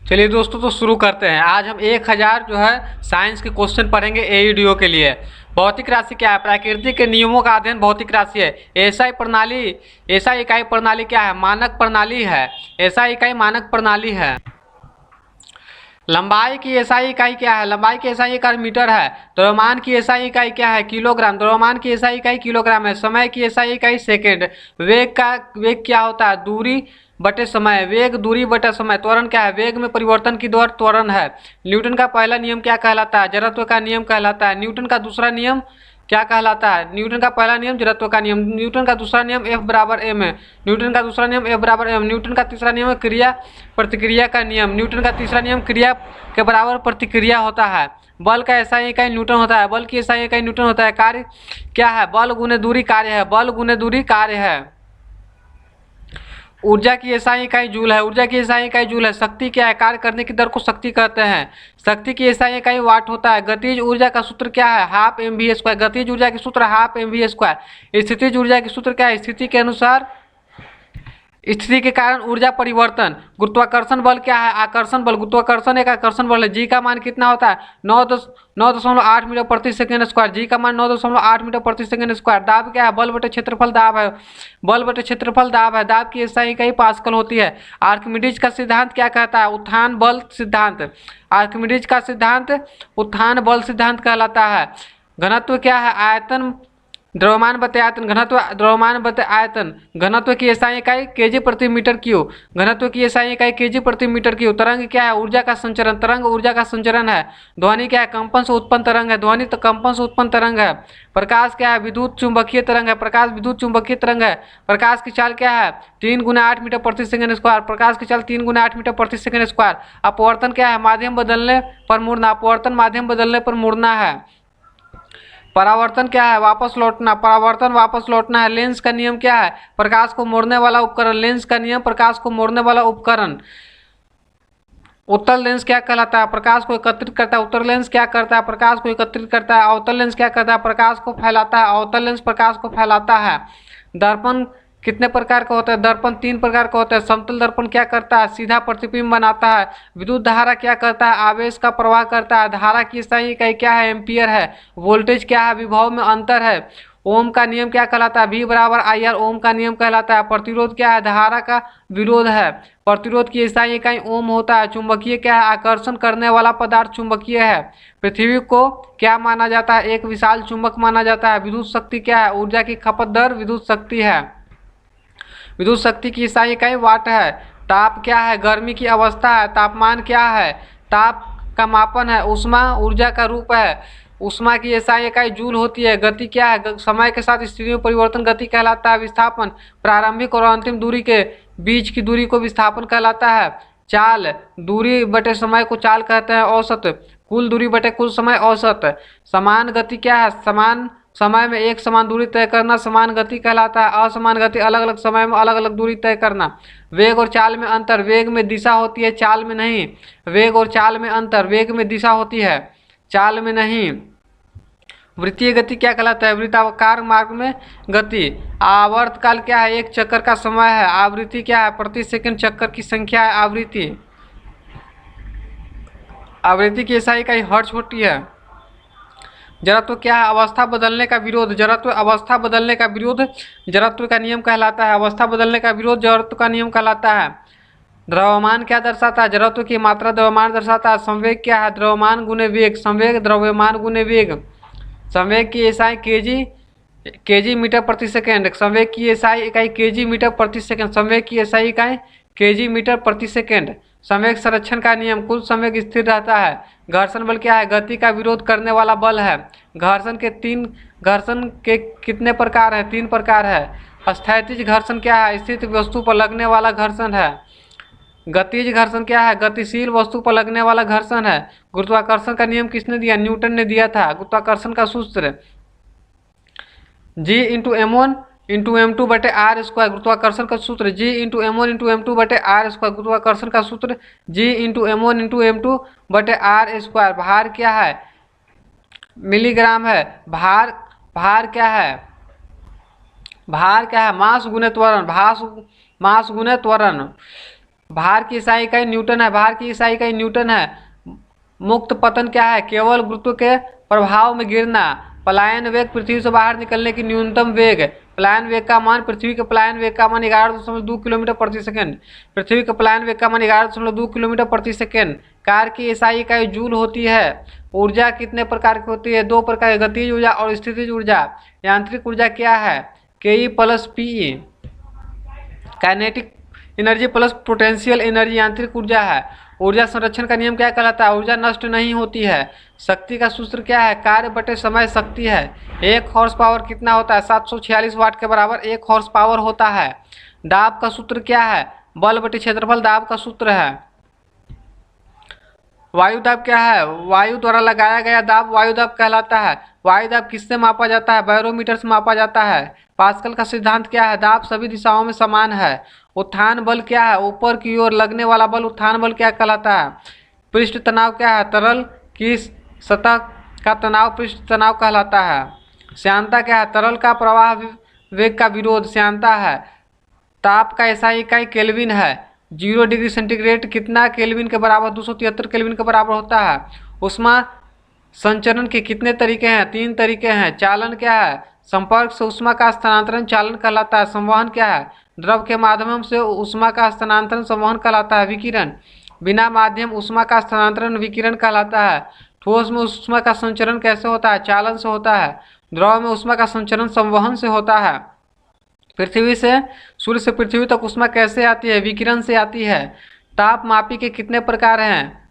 चलिए दोस्तों, तो शुरू करते हैं। आज हम 1000 जो है साइंस के क्वेश्चन पढ़ेंगे एईडीओ के लिए। भौतिक राशि क्या है? प्रकृति के नियमों का अध्ययन भौतिक राशि है। एसआई प्रणाली, एसआई इकाई प्रणाली क्या है? मानक प्रणाली है। एसआई इकाई मानक प्रणाली है। लंबाई की एसआई इकाई क्या है? लंबाई की एसआई इकाई मीटर है। द्रव्यमान की एसआई इकाई क्या है? किलोग्राम। द्रव्यमान की एसआई इकाई किलोग्राम है। समय की एसआई इकाई सेकेंड। वेग क्या होता है? दूरी बटे समय। वेग दूरी बटे समय। त्वरण क्या है? वेग में परिवर्तन की दर त्वरण है। न्यूटन का पहला नियम क्या कहलाता है? जड़त्व का नियम कहलाता है। न्यूटन का दूसरा नियम क्या कहलाता है? न्यूटन का पहला नियम जड़त्व का नियम। न्यूटन का दूसरा नियम F बराबर m है। न्यूटन का दूसरा नियम F बराबर m। न्यूटन का तीसरा नियम है क्रिया प्रतिक्रिया का नियम। न्यूटन का तीसरा नियम क्रिया के बराबर प्रतिक्रिया होता है। बल का एसआई इकाई न्यूटन होता है। बल की एसआई इकाई न्यूटन होता है। कार्य क्या है? बल गुने दूरी कार्य है। बल गुने दूरी कार्य है। ऊर्जा की एसआई इकाई जूल है। ऊर्जा की एसआई इकाई जूल है। शक्ति क्या है? कार्य करने की दर को शक्ति कहते हैं। शक्ति की एसआई इकाई वाट होता है। गतिज ऊर्जा का सूत्र क्या है? Half mv²। गतिज ऊर्जा के सूत्र हाफ mv²। स्थितिज ऊर्जा के सूत्र क्या है? स्थिति के अनुसार स्थिति के कारण ऊर्जा परिवर्तन। गुरुत्वाकर्षण बल क्या है? आकर्षण बल। गुरुत्वाकर्षण एक आकर्षण बल है। जी का मान कितना होता है? 9.8 मीटर प्रति सेकेंड स्क्वायर। जी का मान 9.8 मीटर प्रति सेकेंड स्क्वायर। दाब क्या है? बल बटे क्षेत्रफल दाब है। बल बटे क्षेत्रफल दाब है। दाब की एसआई इकाई पास्कल होती है। आर्किमिडीज का सिद्धांत क्या कहता है? उत्थान बल सिद्धांत। आर्किमिडीज का सिद्धांत उत्थान बल सिद्धांत कहलाता है। घनत्व क्या है? आयतन द्रव्यमान बटे आयतन। घनत्व द्रव्यमान बटे आयतन। घनत्व की एसआई इकाई केजी प्रति मीटर क्यूब। घनत्व की एसआई इकाई केजी प्रति मीटर क्यूब। तरंग क्या है? ऊर्जा का संचरण। तरंग ऊर्जा का संचरण है। ध्वनि क्या है? कंपन से उत्पन्न तरंग है। ध्वनि तो कंपन से उत्पन्न तरंग है। प्रकाश क्या है? विद्युत चुंबकीय तरंग है। प्रकाश विद्युत चुंबकीय तरंग है। प्रकाश की चाल क्या है? 3 × 8 मीटर प्रति सेकेंड स्क्वायर। प्रकाश की चाल 3 × 8 मीटर प्रति सेकेंड स्क्वायर। अपवर्तन क्या है? माध्यम बदलने पर मुड़ना। अपवर्तन माध्यम बदलने पर मुड़ना है। परावर्तन क्या है? वापस लौटना। परावर्तन वापस लौटना है। लेंस का नियम क्या है? प्रकाश को मोड़ने वाला उपकरण। लेंस का नियम प्रकाश को मोड़ने वाला उपकरण। उत्तल लेंस क्या कहलाता है? प्रकाश को एकत्रित करता है। उत्तल लेंस क्या करता है? प्रकाश को एकत्रित करता है। अवतल लेंस क्या करता है? प्रकाश को फैलाता है। अवतल लेंस प्रकाश को फैलाता है। दर्पण कितने प्रकार का होता है? दर्पण 3 प्रकार का होता है। समतल दर्पण क्या करता है? सीधा प्रतिबिंब बनाता है। विद्युत धारा क्या करता है? आवेश का प्रवाह करता है। धारा की सही इकाई क्या है? एम्पियर है। वोल्टेज क्या है? विभव में अंतर है। ओम का नियम क्या कहलाता है? V बराबर IR ओम का नियम कहलाता है। प्रतिरोध क्या है? धारा का विरोध है। प्रतिरोध की एसआई इकाई ओम होता है। चुंबकीय क्या है? आकर्षण करने वाला पदार्थ चुंबकीय है। पृथ्वी को क्या माना जाता है? एक विशाल चुंबक माना जाता है। विद्युत शक्ति क्या है? ऊर्जा की खपत दर विद्युत शक्ति है। विद्युत शक्ति की एसआई इकाई वाट है। ताप क्या है? गर्मी की अवस्था है। तापमान क्या है? ताप का मापन है। ऊष्मा ऊर्जा का रूप है। ऊष्मा की एसआई इकाई जूल होती है। गति क्या है? समय के साथ स्थिति में परिवर्तन गति कहलाता है। विस्थापन प्रारंभिक और अंतिम दूरी के बीच की दूरी को विस्थापन कहलाता है। चाल दूरी बटे समय को चाल कहते हैं। औसत कुल दूरी बटे कुल समय औसत। समान गति क्या है? समान समय में एक समान दूरी तय करना समान गति कहलाता है। असमान गति अलग अलग समय में अलग अलग दूरी तय करना। वेग और चाल में अंतर। वेग में दिशा होती है, चाल में नहीं। वेग और चाल में अंतर। वेग में दिशा होती है, चाल में नहीं। वृत्तीय गति क्या कहलाता है? वृत्ताकार मार्ग में गति। आवर्तकाल क्या है? एक चक्कर का समय है। आवृत्ति क्या है? प्रति सेकंड चक्कर की संख्या है आवृत्ति। आवृत्ति की एसआई इकाई हर्ट्ज होती है। जड़त्व क्या है? अवस्था बदलने का विरोध। जड़त्व अवस्था बदलने का विरोध जड़त्व का नियम कहलाता है। अवस्था बदलने का विरोध जड़त्व का नियम कहलाता है। द्रव्यमान क्या दर्शाता है? जड़त्व की मात्रा द्रव्यमान दर्शाता है। संवेग क्या है? द्रव्यमान गुने वेग। संवेग द्रव्यमान गुने वेग। संवेग की एसआई केजी मीटर प्रति सेकेंड। संवेग की एसआई इकाई केजी मीटर प्रति सेकेंड। संवेग की एसआई इकाई केजी मीटर प्रति सेकेंड। संवेग संरक्षण का नियम। कुल संवेग स्थिर रहता है। घर्षण बल क्या है? गति का विरोध करने वाला बल है। घर्षण के कितने प्रकार है? 3 प्रकार है। स्थैतिज घर्षण क्या है? स्थित वस्तु पर लगने वाला घर्षण है। गतिज घर्षण क्या है? गतिशील वस्तु पर लगने वाला घर्षण है। गुरुत्वाकर्षण का नियम किसने दिया? न्यूटन ने दिया था। गुरुत्वाकर्षण का सूत्र G × m1 × m2 बटे आर स्क्वायर। गुरुत्वाकर्षण का सूत्र G × m1 × m2 बटे आर स्क्वायर। गुरुत्वाकर्षण का सूत्र G × m1 × m2 बटे आर स्क्वायर। भार क्या है? मिलीग्राम है। भार क्या है? भार क्या है? मास गुने त्वरण। मास गुने त्वरण। भार की SI इकाई न्यूटन है, भार की SI इकाई न्यूटन है। मुक्त पतन क्या है? केवल गुरुत्व के प्रभाव में गिरना। पलायन वेग पृथ्वी से बाहर निकलने की न्यूनतम वेग। पलायन वेग का मान, पृथ्वी के पलायन वेग का मान 11.2 किलोमीटर प्रति सेकंड। पृथ्वी के पलायन वेग का मान 11.2 किलोमीटर प्रति सेकंड। कार की SI इकाई जूल होती है। ऊर्जा कितने प्रकार की होती है? 2 प्रकार की, गतिज ऊर्जा और स्थितिज ऊर्जा। यांत्रिक ऊर्जा क्या है? KE plus PE। Kinetic energy plus potential energy यांत्रिक ऊर्जा है। ऊर्जा संरक्षण का नियम क्या कहलाता है? ऊर्जा नष्ट नहीं होती है। शक्ति का सूत्र क्या है? कार्य बटे समय शक्ति है। 1 हॉर्स पावर कितना होता है? 746 वाट के बराबर 1 हॉर्स पावर होता है। दाब का सूत्र क्या है? बल बटे क्षेत्रफल दाब का सूत्र है। वायु दाब क्या है? वायु द्वारा लगाया गया दाब वायु दाब कहलाता है। वायु दाब किससे मापा जाता है? बैरोमीटर से मापा जाता है। पास्कल का सिद्धांत क्या है? दाब सभी दिशाओं में समान है। उत्थान बल क्या है? ऊपर की ओर लगने वाला बल उत्थान बल क्या कहलाता है? पृष्ठ तनाव क्या है? तरल की सतह का तनाव पृष्ठ तनाव कहलाता है। श्यानता क्या है? तरल का प्रवाह वेग का विरोध श्यानता है। ताप का SI इकाई केल्विन है। 0 डिग्री सेंटीग्रेड कितना केल्विन के बराबर? 273 केल्विन के बराबर होता है। ऊष्मा संचरण के कितने तरीके हैं? 3 तरीके हैं। चालन क्या है? संपर्क से ऊष्मा का स्थानांतरण चालन कहलाता है। संवहन क्या है? द्रव के माध्यम से ऊष्मा का स्थानांतरण संवहन कहलाता है। विकिरण बिना माध्यम ऊष्मा का स्थानांतरण विकिरण कहलाता है। ठोस में ऊष्मा का संचरण कैसे होता है? चालन से होता है। द्रव में ऊष्मा का संचरण संवहन से होता है। पृथ्वी से सूर्य से पृथ्वी तक ऊष्मा कैसे आती है? विकिरण से आती है। ताप मापी के कितने प्रकार हैं?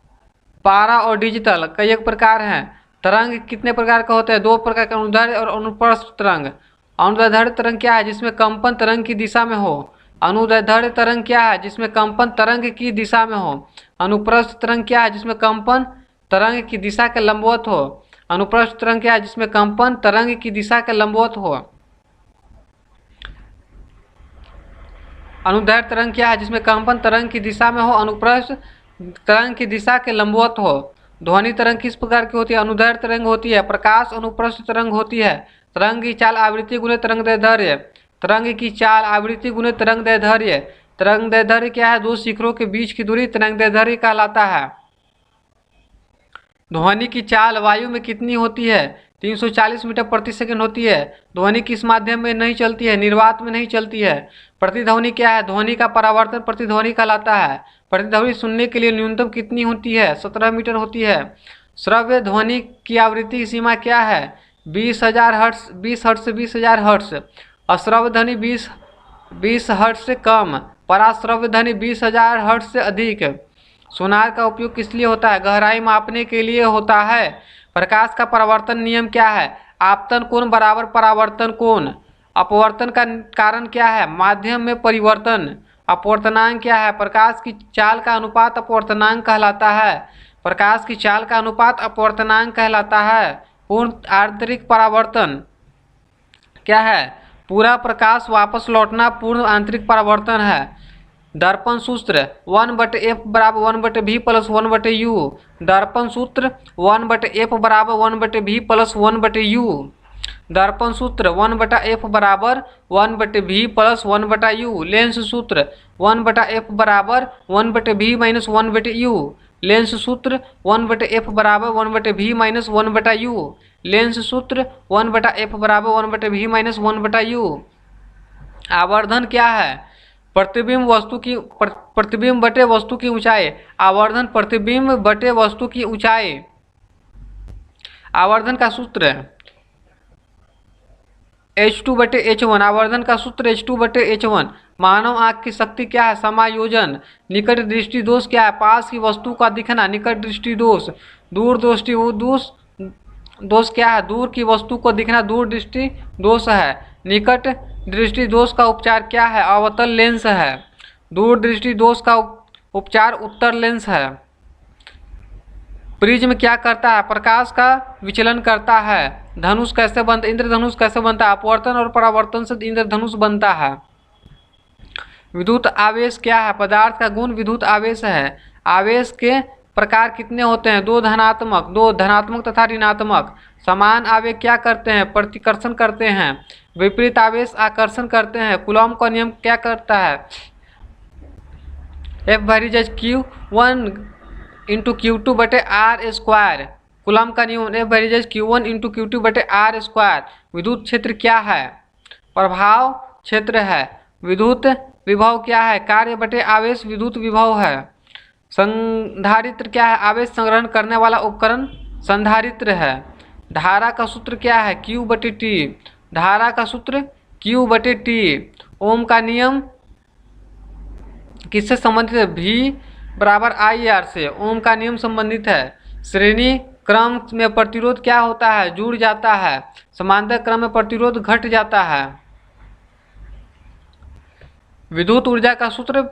पारा और डिजिटल कई एक प्रकार हैं। तरंग कितने प्रकार का होते हैं? 2 प्रकार का, अनुदैर्ध्य और अनुप्रस्थ तरंग। अनुदैर्ध्य तरंग क्या है? जिसमें कंपन तरंग की दिशा में हो। अनुदैर्ध्य तरंग क्या है? जिसमें कंपन तरंग की दिशा में हो। अनुप्रस्थ तरंग क्या है? जिसमें कंपन तरंग की दिशा के लंबवत हो। अनुप्रस्थ तरंग क्या है? जिसमें कंपन तरंग की दिशा के लंबवत हो। अनुदैर्ध्य तरंग क्या है? जिसमें कंपन तरंग की दिशा में हो। अनुप्रस्थ तरंग की दिशा के लंबवत हो। ध्वनि तरंग किस प्रकार की होती है? अनुदैर्ध्य तरंग होती है। प्रकाश अनुप्रस्थ तरंग होती है। तरंग की चाल आवृत्ति गुणे तरंग दैर्ध्य। तरंग की चाल आवृत्ति गुणे तरंग दैर्ध्य। तरंग दैर्ध्य क्या है? 2 शिखरों के बीच की दूरी तरंग दैर्ध्य कहलाता है। ध्वनि की चाल वायु में कितनी होती है? 340 मीटर प्रति सेकंड होती है। ध्वनि किस माध्यम में नहीं चलती है? निर्वात में नहीं चलती है। प्रतिध्वनि क्या है? ध्वनि का परावर्तन प्रतिध्वनि कहलाता है। प्रतिध्वनि सुनने के लिए न्यूनतम कितनी होती है? 17 मीटर होती है। श्रव्य ध्वनि की आवृत्ति की सीमा क्या है? 20,000 हर्ट्ज, 20 हर्ट्ज से 20,000 हर्ट्ज। अश्रव्य ध्वनि 20 हर्ट्ज से कम। पराश्रव्य ध्वनि 20,000 हर्ट्ज से अधिक। सोनार का उपयोग किस लिए होता है? गहराई मापने के लिए होता है। प्रकाश का परावर्तन नियम क्या है? आपतन कोण बराबर परावर्तन कोण। अपवर्तन का कारण क्या है? माध्यम में परिवर्तन। अपवर्तनांक क्या है? प्रकाश की चाल का अनुपात अपवर्तनांक कहलाता है। प्रकाश की चाल का अनुपात अपवर्तनांक कहलाता है। पूर्ण आंतरिक परावर्तन क्या है? पूरा प्रकाश वापस लौटना पूर्ण आंतरिक परावर्तन है। दर्पण सूत्र 1/f बराबर 1/v प्लस 1/u। दर्पण सूत्र 1/f बराबर 1/v प्लस 1/u। दर्पण सूत्र 1/f बराबर 1/v प्लस 1/u। लेंस सूत्र 1/f बराबर 1/v माइनस 1/u। लेंस सूत्र 1/f बराबर 1/v माइनस 1/u। लेंस सूत्र 1/f बराबर 1/v माइनस 1/u। आवर्धन क्या है? प्रतिबिंब बटे वस्तु की ऊंचाई। आवर्धन प्रतिबिंब बटे वस्तु की ऊंचाई। आवर्धन का सूत्र H2/H1। आवर्धन का सूत्र H2/H1। मानव आंख की शक्ति क्या है? समायोजन। निकट दृष्टि दोष क्या है? पास की वस्तु का दिखना निकट दृष्टि दोष। दूर दृष्टि दोष क्या है? दूर की वस्तु को दिखना दूर दृष्टि दोष है। निकट दृष्टि दोष का उपचार क्या है? अवतल लेंस है। दूर दृष्टि दोष का उपचार उत्तर लेंस है। प्रिज्म क्या करता है? प्रकाश का विचलन करता है। धनुष कैसे बनता? इंद्रधनुष कैसे बनता है? अपवर्तन और परावर्तन से इंद्रधनुष बनता है। विद्युत आवेश क्या है? पदार्थ का गुण विद्युत आवेश है। आवेश के प्रकार कितने होते हैं? 2 धनात्मक तथा ऋणात्मक। समान आवेश क्या करते हैं? प्रतिकर्षण करते हैं। विपरीत आवेश आकर्षण करते हैं। कूलॉम का नियम क्या करता है? एफ वेरिजेज Q1 इंटू Q2 बटे आर स्क्वायर। कूलम का नियम एफ वेरिजेज Q1 इंटू Q2 बटे आर स्क्वायर। विद्युत क्षेत्र क्या है? प्रभाव क्षेत्र है। विद्युत विभव क्या है? कार्य बटे आवेश विद्युत विभव है। संधारित्र क्या है? आवेश संग्रहण करने वाला उपकरण संधारित्र है। धारा का सूत्र क्या है? Q बटे टी। धारा का सूत्र Q बटे टी। ओम का नियम किससे संबंधित है? V बराबर IR से ओम का नियम संबंधित है। श्रेणी क्रम में प्रतिरोध क्या होता है? जुड़ जाता है। समांतर क्रम में प्रतिरोध घट जाता है। विद्युत ऊर्जा का सूत्र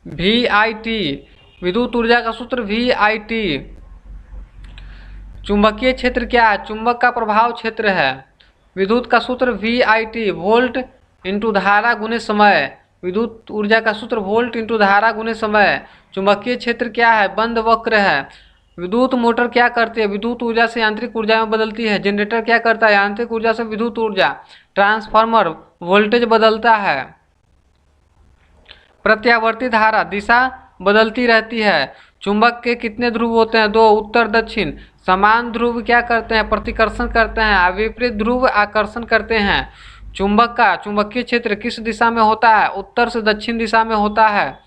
VIT। विद्युत ऊर्जा का सूत्र VIT। चुंबकीय क्षेत्र क्या है? चुंबक का प्रभाव क्षेत्र है। विद्युत का सूत्र VIT वोल्ट इंटू धारा गुने समय। विद्युत ऊर्जा का सूत्र वोल्ट इंटू धारा गुने समय। चुंबकीय क्षेत्र क्या है? बंद वक्र है। विद्युत मोटर क्या करती है? विद्युत ऊर्जा से यांत्रिक ऊर्जा में बदलती है। जनरेटर क्या करता है? यांत्रिक ऊर्जा से विद्युत ऊर्जा। ट्रांसफार्मर वोल्टेज बदलता है। प्रत्यावर्ती धारा दिशा बदलती रहती है। चुंबक के कितने ध्रुव होते हैं? 2, उत्तर दक्षिण। समान ध्रुव क्या करते हैं? प्रतिकर्षण करते हैं। विपरीत ध्रुव आकर्षण करते हैं। चुंबक का चुंबकीय क्षेत्र किस दिशा में होता है? उत्तर से दक्षिण दिशा में होता है।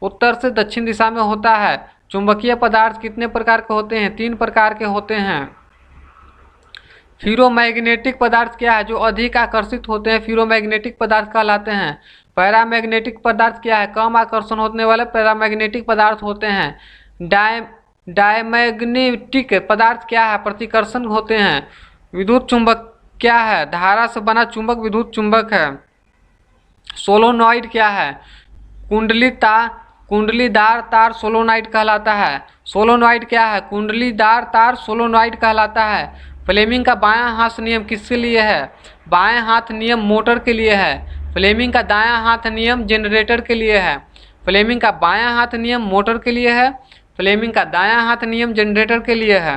उत्तर से दक्षिण दिशा में होता है। चुंबकीय पदार्थ कितने प्रकार के होते हैं? 3 प्रकार के होते हैं। फेरोमैग्नेटिक पदार्थ क्या है? जो अधिक आकर्षित होते हैं फेरोमैग्नेटिक पदार्थ कहलाते हैं। पैरामैग्नेटिक पदार्थ क्या है? कम आकर्षण होने वाले पैरामैग्नेटिक पदार्थ होते हैं। डायमैग्नेटिक पदार्थ क्या है? प्रतिकर्षण होते हैं। विद्युत चुंबक क्या है? धारा से बना चुंबक विद्युत चुंबक है। सोलोनॉइड क्या है? कुंडलीदार तार सोलोनॉइड कहलाता है। सोलोनॉइड क्या है? कुंडलीदार तार सोलोनॉइड कहलाता है। फ्लेमिंग का बायां हाथ नियम किसके लिए है? बाएं हाथ नियम मोटर के लिए है। फ्लेमिंग का दायां हाथ नियम जनरेटर के लिए है। फ्लेमिंग का बायां हाथ नियम मोटर के लिए है। फ्लेमिंग का दायां हाथ नियम जनरेटर के लिए है।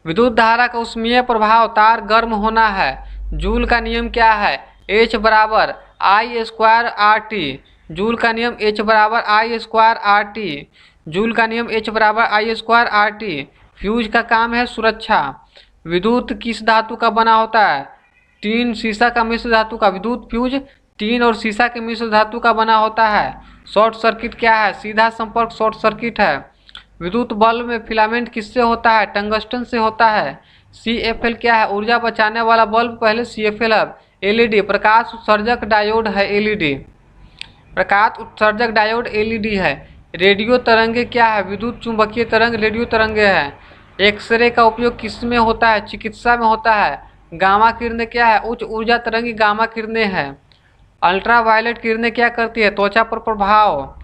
विद्युत धारा का ऊष्मीय प्रभाव तार गर्म होना है। जूल का नियम क्या है? H बराबर I स्क्वायर RT। जूल का नियम H बराबर I स्क्वायर RT। जूल का नियम H बराबर I स्क्वायर RT। फ्यूज का काम है सुरक्षा। विद्युत किस धातु का बना होता है? टीन सीसा का मिश्र धातु का। विद्युत फ्यूज टीन और सीसा के मिश्र धातु का बना होता है। शॉर्ट सर्किट क्या है? सीधा संपर्क शॉर्ट सर्किट है। विद्युत बल्ब में फिलामेंट किससे होता है? टंगस्टन से होता है। CFL क्या है? ऊर्जा बचाने वाला बल्ब पहले CFL है। LED प्रकाश उत्सर्जक डायोड है। LED प्रकाश उत्सर्जक डायोड LED है। रेडियो तरंगे क्या है? विद्युत चुंबकीय तरंग रेडियो तरंगे है। एक्सरे का उपयोग किस में होता है? चिकित्सा में होता है। गामा किरणें क्या है? उच्च ऊर्जा तरंगी गामा किरणें हैं। अल्ट्रावायलेट किरणें क्या करती है? त्वचा पर प्रभाव।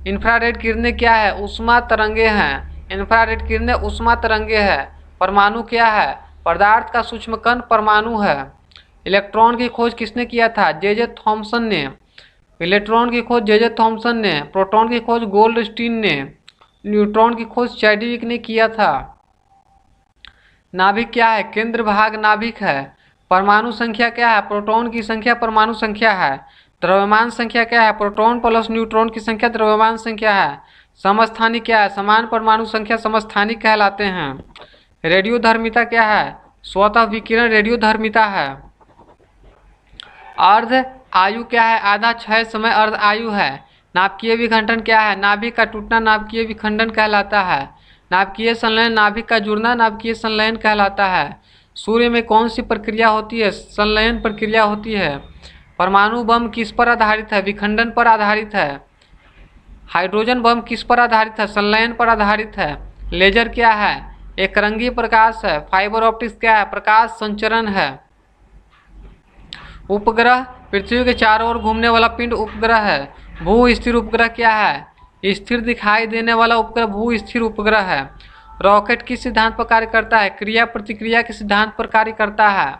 इंफ्रारेड किरणें क्या है? ऊष्मा तरंगे हैं। इंफ्रारेड किरणें ऊष्मा तरंगे हैं। परमाणु क्या है? पदार्थ का सूक्ष्म कण परमाणु है। इलेक्ट्रॉन की खोज किसने किया था? J.J. थॉमसन ने। इलेक्ट्रॉन की खोज J.J. थॉमसन ने। प्रोटॉन की खोज गोल्डस्टीन ने। न्यूट्रॉन की खोज चैडविक ने किया था। नाभिक क्या है? केंद्र भाग नाभिक है। परमाणु संख्या क्या है? प्रोटॉन की संख्या परमाणु संख्या है। द्रव्यमान संख्या क्या है? प्रोटॉन प्लस न्यूट्रॉन की संख्या द्रव्यमान संख्या है। समस्थानिक क्या है? समान परमाणु संख्या समस्थानिक कहलाते हैं। रेडियोधर्मिता क्या है? स्वतः विकिरण रेडियोधर्मिता है। अर्ध आयु क्या है? आधा क्षय समय अर्ध आयु है। नाभिकीय विखंडन क्या है? नाभिक का टूटना नाभिकीय विखंडन कहलाता है। नाभिकीय संलयन नाभिक का जुड़ना नाभिकीय संलयन कहलाता है। सूर्य में कौन सी प्रक्रिया होती है? संलयन प्रक्रिया होती है। परमाणु बम किस पर आधारित है? विखंडन पर आधारित है। हाइड्रोजन बम किस पर आधारित है? संलयन पर आधारित है। लेजर क्या है? एक रंगी प्रकाश है। फाइबर ऑप्टिक्स क्या है? प्रकाश संचरण है। उपग्रह पृथ्वी के चारों ओर घूमने वाला पिंड उपग्रह है। भू स्थिर उपग्रह क्या है? स्थिर दिखाई देने वाला उपग्रह भू स्थिर उपग्रह है। रॉकेट किस सिद्धांत पर कार्य करता है? क्रिया प्रतिक्रिया के सिद्धांत पर कार्य करता है।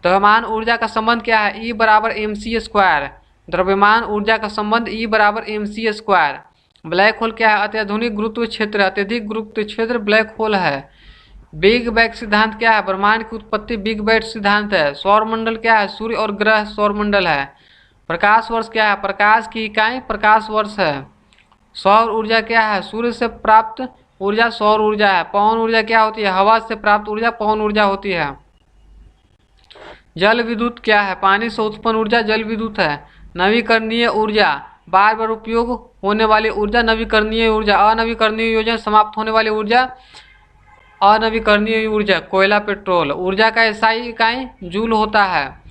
द्रव्यमान ऊर्जा का संबंध क्या है? E बराबर mc स्क्वायर। द्रव्यमान ऊर्जा का संबंध E बराबर mc स्क्वायर। ब्लैक होल क्या है? अत्याधुनिक गुरुत्व क्षेत्र। अत्यधिक गुरुत्व क्षेत्र ब्लैक होल है। बिग बैंग सिद्धांत क्या है? ब्रह्मांड की उत्पत्ति बिग बैंग सिद्धांत है। सौरमंडल क्या है? सूर्य और ग्रह सौरमंडल है। प्रकाश वर्ष क्या है? प्रकाश की इकाई प्रकाश वर्ष है। सौर ऊर्जा क्या है? सूर्य से प्राप्त ऊर्जा सौर ऊर्जा है। पवन ऊर्जा क्या होती है? हवा से प्राप्त ऊर्जा पवन ऊर्जा होती है। जल विद्युत क्या है? पानी से उत्पन्न ऊर्जा जल विद्युत है। नवीकरणीय ऊर्जा बार बार उपयोग होने वाली ऊर्जा नवीकरणीय ऊर्जा। अनवीकरणीय ऊर्जा समाप्त होने वाली ऊर्जा अनवीकरणीय ऊर्जा। कोयला पेट्रोल। ऊर्जा का एसआई इकाई जूल होता है।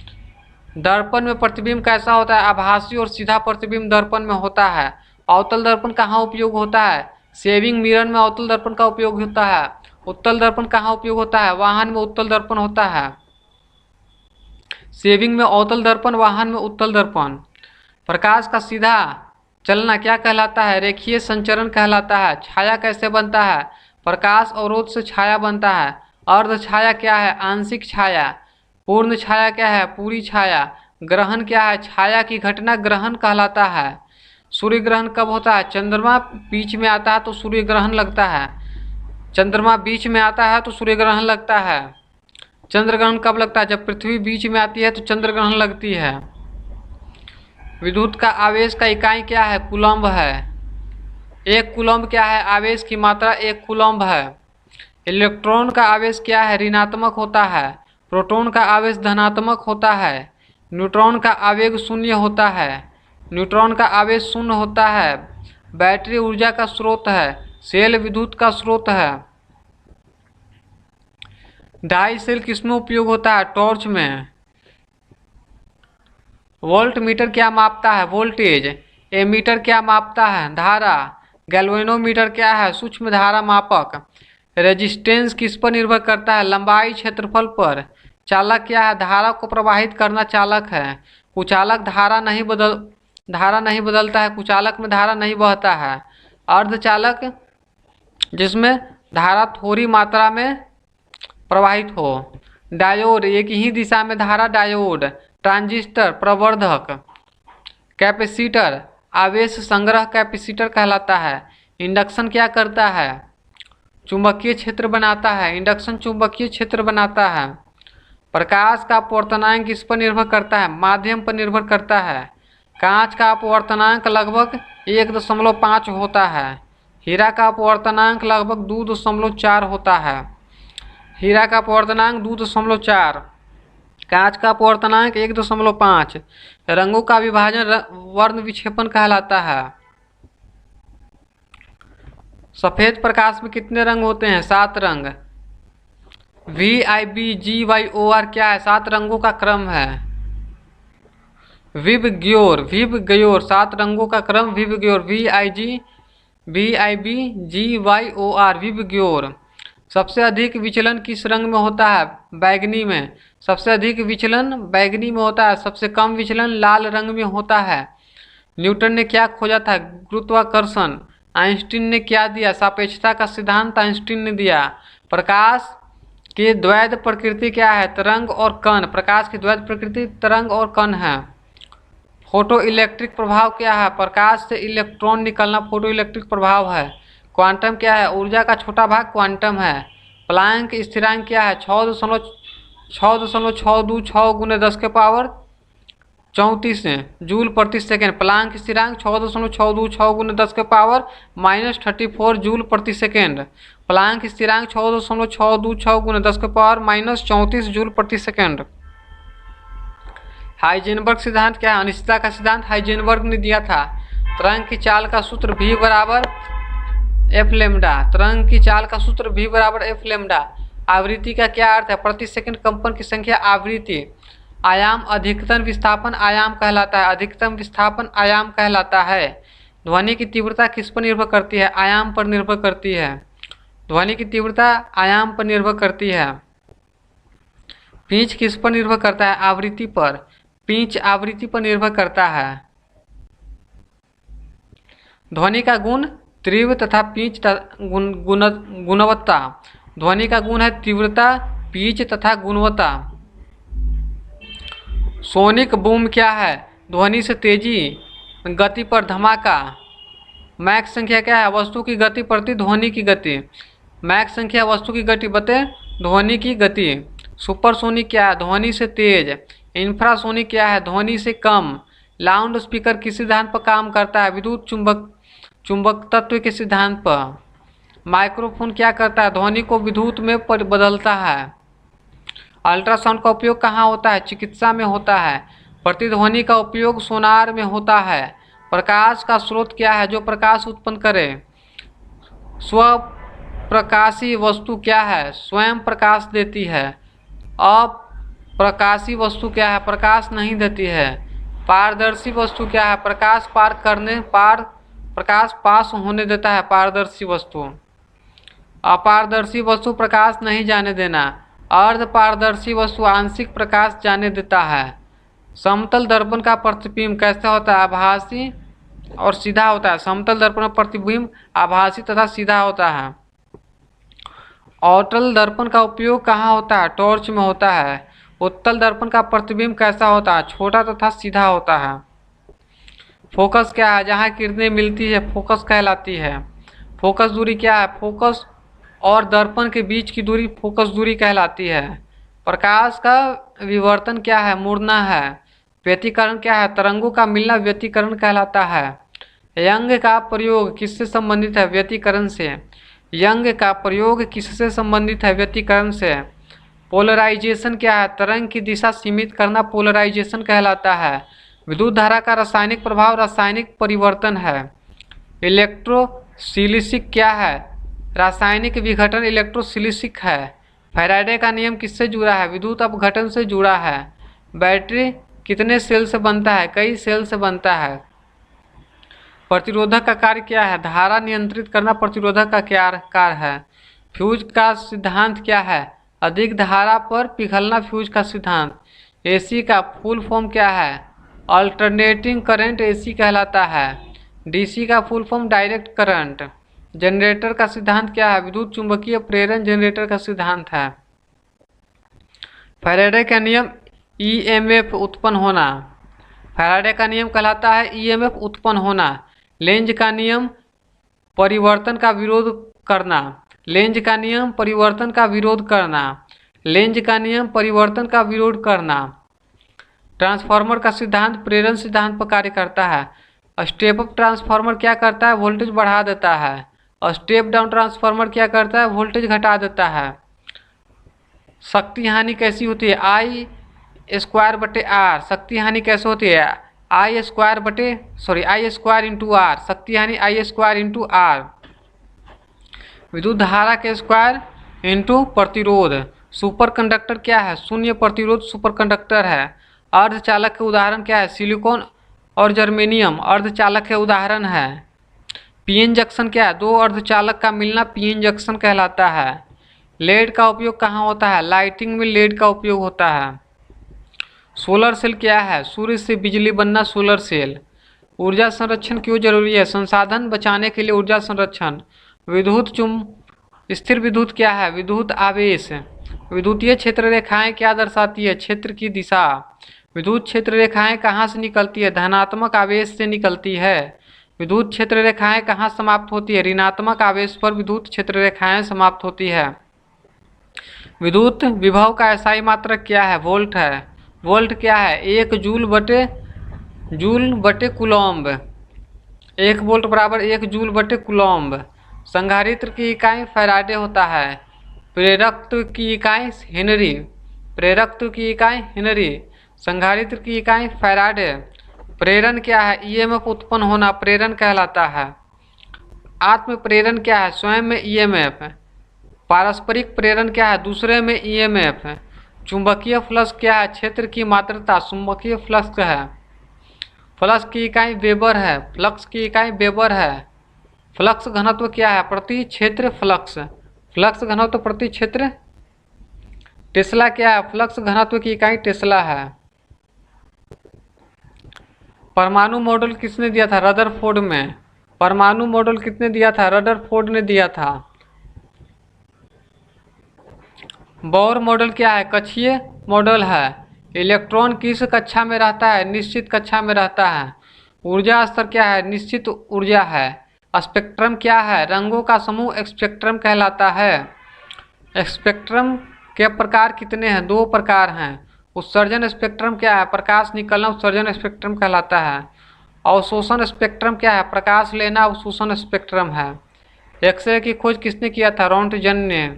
दर्पण में प्रतिबिंब कैसा होता है? आभासी और सीधा प्रतिबिंब दर्पण में होता है। अवतल दर्पण कहाँ उपयोग होता है? सेविंग मिरर में अवतल दर्पण का उपयोग होता है। उत्तल दर्पण कहाँ उपयोग होता है? वाहन में उत्तल दर्पण होता है। सेविंग में अवतल दर्पण, वाहन में उत्तल दर्पण। प्रकाश का सीधा चलना क्या कहलाता है? रेखीय संचरण कहलाता है। छाया कैसे बनता है? प्रकाश अवरोध से छाया बनता है। अर्ध छाया क्या है? आंशिक छाया। पूर्ण छाया क्या है? पूरी छाया। ग्रहण क्या है? छाया की घटना ग्रहण कहलाता है। सूर्य ग्रहण कब होता है? चंद्रमा बीच में आता है तो सूर्य ग्रहण लगता है। चंद्रमा बीच में आता है तो सूर्य ग्रहण लगता है। चंद्र ग्रहण कब लगता है? जब पृथ्वी बीच में आती है तो चंद्र ग्रहण लगती है। विद्युत का आवेश का इकाई क्या है? कूलम्ब है। एक कूलम्ब क्या है? आवेश की मात्रा एक कूलम्ब है। इलेक्ट्रॉन का आवेश क्या है? ऋणात्मक होता है। प्रोटॉन का आवेश धनात्मक होता है। न्यूट्रॉन का आवेग शून्य होता है। न्यूट्रॉन का आवेश शून्य होता है। बैटरी ऊर्जा का स्रोत है। सेल विद्युत का स्रोत है। डाई सेल किसमें उपयोग होता है? टॉर्च में। वोल्ट मीटर क्या मापता है? वोल्टेज। एमीटर क्या मापता है? धारा। गैल्वेनोमीटर क्या है? सूक्ष्म धारा मापक। रेजिस्टेंस किस पर निर्भर करता है? लंबाई क्षेत्रफल पर। चालक क्या है? धारा को प्रवाहित करना चालक है। कुचालक धारा नहीं बदलता है। कुचालक में धारा नहीं बहता है। अर्धचालक जिसमें धारा थोड़ी मात्रा में प्रवाहित हो। डायोड एक ही दिशा में धारा डायोड। ट्रांजिस्टर प्रवर्धक। कैपेसिटर आवेश संग्रह कैपेसिटर कहलाता है। इंडक्शन क्या करता है? चुंबकीय क्षेत्र बनाता है। इंडक्शन चुंबकीय क्षेत्र बनाता है। प्रकाश का अपवर्तनांक किस पर निर्भर करता है? माध्यम पर निर्भर करता है। कांच का अपवर्तनांक लगभग 1.5 होता है। हीरा का अपवर्तनांक लगभग 2.4 होता है। हीरा का अपवर्तनांक 2.4। कांच का अपवर्तनांक 1.5। रंगों का विभाजन वर्ण विक्षेपण कहलाता है। सफेद प्रकाश में कितने रंग होते हैं? 7 रंग। VIBGYOR क्या है? 7 रंगों का क्रम है। विबग्योर 7 रंगों का क्रम विबग्योर। VIBGYOR VIBGYOR. सबसे अधिक विचलन किस रंग में होता है? बैगनी में। सबसे अधिक विचलन बैगनी में होता है। सबसे कम विचलन लाल रंग में होता है। न्यूटन ने क्या खोजा था? गुरुत्वाकर्षण। आइंस्टीन ने क्या दिया? सापेक्षता का सिद्धांत आइंस्टीन ने दिया। प्रकाश की द्वैध प्रकृति क्या है? तरंग और कण। प्रकाश की द्वैध प्रकृति तरंग और कण है। फोटो इलेक्ट्रिक प्रभाव क्या है? प्रकाश से इलेक्ट्रॉन निकलना फोटो इलेक्ट्रिक प्रभाव है। क्वांटम क्या है? ऊर्जा का छोटा भाग क्वांटम है। प्लैंक स्थिरांक क्या है? 6.626 गुने 10⁻34 जूल प्रति सेकेंड। प्लैंक स्थिरांक 6.626 गुने 10⁻34 जूल प्रति सेकेंड। प्लैंक स्थिरांक 6.626 गुने 10⁻34 जूल प्रति सेकेंड। हाइजेनबर्ग सिद्धांत क्या है? अनिश्चितता का सिद्धांत हाइजेनबर्ग ने दिया था। तरंग की चाल का सूत्र V बराबर F लैम्डा। तरंग की चाल का सूत्र V बराबर F लैम्डा। आवृत्ति का क्या अर्थ है? प्रति सेकंड कंपन की संख्या आवृत्ति। आयाम अधिकतम विस्थापन आयाम कहलाता है। अधिकतम विस्थापन आयाम कहलाता है। ध्वनि की तीव्रता किस पर निर्भर करती है? आयाम पर निर्भर करती है। ध्वनि की तीव्रता आयाम पर निर्भर करती है। पिच किस पर निर्भर करता है? आवृत्ति पर। पिच आवृत्ति पर निर्भर करता है। ध्वनि का गुण तीव्र तथा पिच गुणवत्ता। ध्वनि का गुण है तीव्रता, पिच तथा गुणवत्ता। सोनिक बूम क्या है? ध्वनि से तेजी, गति पर धमाका। मैक संख्या क्या है? वस्तु की गति प्रति ध्वनि की गति। मैक संख्या वस्तु की गति बटे ध्वनि की गति। सुपरसोनिक क्या है? ध्वनि से तेज। इंफ्रासोनिक क्या है? ध्वनि से कम। लाउड स्पीकर किस सिद्धांत पर काम करता है? विद्युत चुंबक तत्व के सिद्धांत पर। माइक्रोफोन क्या करता है? ध्वनि को विद्युत में बदलता है। अल्ट्रासाउंड का उपयोग कहाँ होता है? चिकित्सा में होता है। प्रतिध्वनि का उपयोग सोनार में होता है। प्रकाश का स्रोत क्या है जो प्रकाश उत्पन्न करे? स्वप्रकाशी वस्तु क्या है? स्वयं प्रकाश देती है। अप्रकाशी वस्तु क्या है? प्रकाश नहीं देती है। पारदर्शी वस्तु क्या है? प्रकाश प्रकाश पास होने देता है पारदर्शी वस्तु। अपारदर्शी वस्तु प्रकाश नहीं जाने देना। अर्ध पारदर्शी वस्तु आंशिक प्रकाश जाने देता है। समतल दर्पण का प्रतिबिंब कैसा होता है? आभासी और सीधा होता है। समतल दर्पण में प्रतिबिंब आभासी तथा सीधा होता है। अवतल दर्पण का उपयोग कहाँ होता है? टॉर्च में होता है। उत्तल दर्पण का प्रतिबिंब कैसा होता है? छोटा तथा सीधा होता है। फोकस क्या है? जहाँ किरणें मिलती है फोकस कहलाती है। फोकस दूरी क्या है? फोकस और दर्पण के बीच की दूरी फोकस दूरी कहलाती है। प्रकाश का विवर्तन क्या है? मुड़ना है। व्यतिकरण क्या है? तरंगों का मिलना व्यतिकरण कहलाता है। यंग का प्रयोग किससे संबंधित है? व्यतिकरण से। यंग का प्रयोग किससे संबंधित है? व्यतिकरण से। पोलराइजेशन क्या है? तरंग की दिशा सीमित करना पोलराइजेशन कहलाता है। विद्युत धारा का रासायनिक प्रभाव रासायनिक परिवर्तन है। इलेक्ट्रोसिलिसिक क्या है? रासायनिक विघटन इलेक्ट्रोसिलिसिक है। फैराडे का नियम किससे जुड़ा है? विद्युत अपघटन से जुड़ा है। बैटरी कितने सेल से बनता है? कई सेल से बनता है। प्रतिरोधक का कार्य क्या है? धारा नियंत्रित करना प्रतिरोधक का क्या कार्य है। फ्यूज का सिद्धांत क्या है? अधिक धारा पर पिघलना फ्यूज का सिद्धांत। एसी का फुल फॉर्म क्या है? अल्टरनेटिंग करंट एसी कहलाता है। डीसी का full form direct current. Generator का सिद्धांत क्या है? विद्युत चुंबकीय प्रेरण जनरेटर का सिद्धांत है। फैराडे का नियम ईएमएफ उत्पन्न होना। फैराडे का नियम कहलाता है ईएमएफ उत्पन्न होना। लेंज का नियम परिवर्तन का विरोध करना। लेंज का नियम परिवर्तन का विरोध करना। लेंज का नियम परिवर्तन का विरोध करना। ट्रांसफार्मर का सिद्धांत प्रेरण सिद्धांत पर कार्य करता है। स्टेप अप ट्रांसफार्मर क्या करता है? वोल्टेज बढ़ा देता है। स्टेप डाउन ट्रांसफार्मर क्या करता है? वोल्टेज घटा देता है। शक्ति हानि कैसी होती है? आई स्क्वायर बटे आर। शक्ति हानि कैसे होती है? आई स्क्वायर इंटू आर। शक्ति हानि आई स्क्वायर इंटू आर। विद्युत धारा के स्क्वायर इंटू प्रतिरोध। सुपर कंडक्टर क्या है? शून्य प्रतिरोध सुपर कंडक्टर है। अर्धचालक के उदाहरण क्या है? सिलिकॉन और जर्मेनियम अर्धचालक के उदाहरण है। पीएन जंक्शन क्या है? दो अर्धचालक का मिलना पीएन जंक्शन कहलाता है। लेड का उपयोग कहाँ होता है? लाइटिंग में लेड का उपयोग होता है। सोलर सेल क्या है? सूर्य से बिजली बनना सोलर सेल। ऊर्जा संरक्षण क्यों जरूरी है? संसाधन बचाने के लिए ऊर्जा संरक्षण। स्थिर विद्युत क्या है? विद्युत आवेश। विद्युतीय क्षेत्र रेखाएं क्या दर्शाती है? क्षेत्र की दिशा। विद्युत क्षेत्र रेखाएं कहाँ से निकलती है? धनात्मक आवेश से निकलती है। विद्युत क्षेत्र रेखाएं कहाँ समाप्त होती है? ऋणात्मक आवेश पर विद्युत क्षेत्र रेखाएं समाप्त होती है। विद्युत विभव का एसआई मात्रक क्या है? वोल्ट है। वोल्ट क्या है? 1 जूल बटे कूलम्ब। 1 वोल्ट बराबर 1 जूल बटे कूलम्ब। संधारित्र की इकाई फैराडे होता है। प्रेरकत्व की इकाई हेनरी। प्रेरकत्व की इकाई हेनरी। संधारित्र की इकाई फैराडे। प्रेरण क्या है? ईएमएफ उत्पन्न होना प्रेरण कहलाता है। आत्म प्रेरण क्या है? स्वयं में ईएमएफ। पारस्परिक प्रेरण क्या है? दूसरे में ईएमएफ। चुंबकीय फ्लक्स क्या है? क्षेत्र की मात्रता चुंबकीय फ्लक्स है। फ्लक्स की इकाई वेबर है। फ्लक्स की इकाई वेबर है। फ्लक्स घनत्व क्या है? प्रति क्षेत्र फ्लक्स। फ्लक्स घनत्व प्रति क्षेत्र। टेस्ला क्या है? फ्लक्स घनत्व की इकाई टेस्ला है। परमाणु मॉडल किसने दिया था? रदरफोर्ड में। परमाणु मॉडल किसने दिया था? रदरफोर्ड ने दिया था। बोर मॉडल क्या है? कक्षीय मॉडल है। इलेक्ट्रॉन किस कक्षा में रहता है? निश्चित कक्षा में रहता है। ऊर्जा स्तर क्या है? निश्चित ऊर्जा है। स्पेक्ट्रम क्या है? रंगों का समूह स्पेक्ट्रम कहलाता है। स्पेक्ट्रम के प्रकार कितने हैं? 2 प्रकार हैं। उत्सर्जन स्पेक्ट्रम क्या है? प्रकाश निकलना उत्सर्जन स्पेक्ट्रम कहलाता है। अवशोषण स्पेक्ट्रम क्या है? प्रकाश लेना अवशोषण स्पेक्ट्रम है। एक्सरे की खोज किसने किया था? रॉन्टजन ने।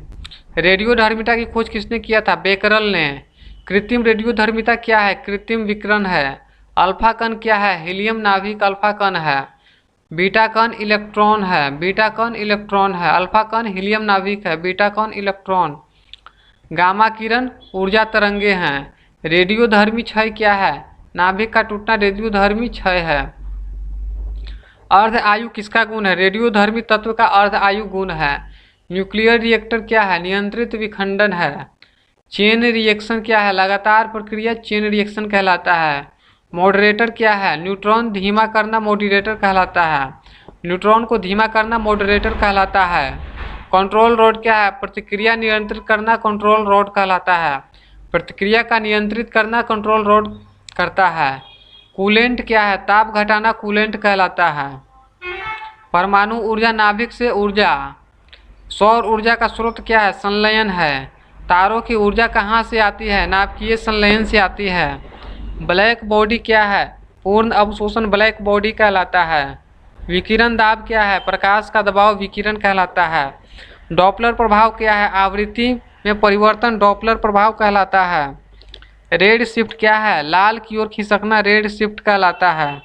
रेडियोधर्मिता की खोज किसने किया था? बेकरल ने। कृत्रिम रेडियोधर्मिता क्या है? कृत्रिम विकिरण है। अल्फा कण क्या है? हीलियम नाभिक अल्फा कण है। बीटा कण इलेक्ट्रॉन है। बीटा कण इलेक्ट्रॉन है। अल्फा कण हीलियम नाभिक है। बीटा कण इलेक्ट्रॉन। गामा किरण ऊर्जा तरंगे हैं। रेडियोधर्मी क्षय क्या है? नाभिक का टूटना रेडियोधर्मी क्षय है। अर्ध आयु किसका गुण है? रेडियोधर्मी तत्व का अर्ध आयु गुण है। न्यूक्लियर रिएक्टर क्या है? नियंत्रित विखंडन है। चेन रिएक्शन क्या है? लगातार प्रक्रिया चेन रिएक्शन कहलाता है। मॉडरेटर क्या है? न्यूट्रॉन धीमा करना मॉडरेटर कहलाता है। न्यूट्रॉन को धीमा करना मॉडरेटर कहलाता है। कंट्रोल रॉड क्या है? प्रतिक्रिया नियंत्रित करना कंट्रोल रॉड कहलाता है। प्रतिक्रिया का नियंत्रित करना कंट्रोल रॉड करता है। कूलेंट क्या है? ताप घटाना कूलेंट कहलाता है। परमाणु ऊर्जा नाभिक से ऊर्जा। सौर ऊर्जा का स्रोत क्या है? संलयन है। तारों की ऊर्जा कहाँ से आती है? नाभिकीय संलयन से आती है। ब्लैक बॉडी क्या है? पूर्ण अवशोषण ब्लैक बॉडी कहलाता है। विकिरण दाब क्या है? प्रकाश का दबाव विकिरण कहलाता है। डॉपलर प्रभाव क्या है? आवृत्ति में परिवर्तन डॉपलर प्रभाव कहलाता है। रेड शिफ्ट क्या है? लाल की ओर खिसकना रेड शिफ्ट कहलाता है।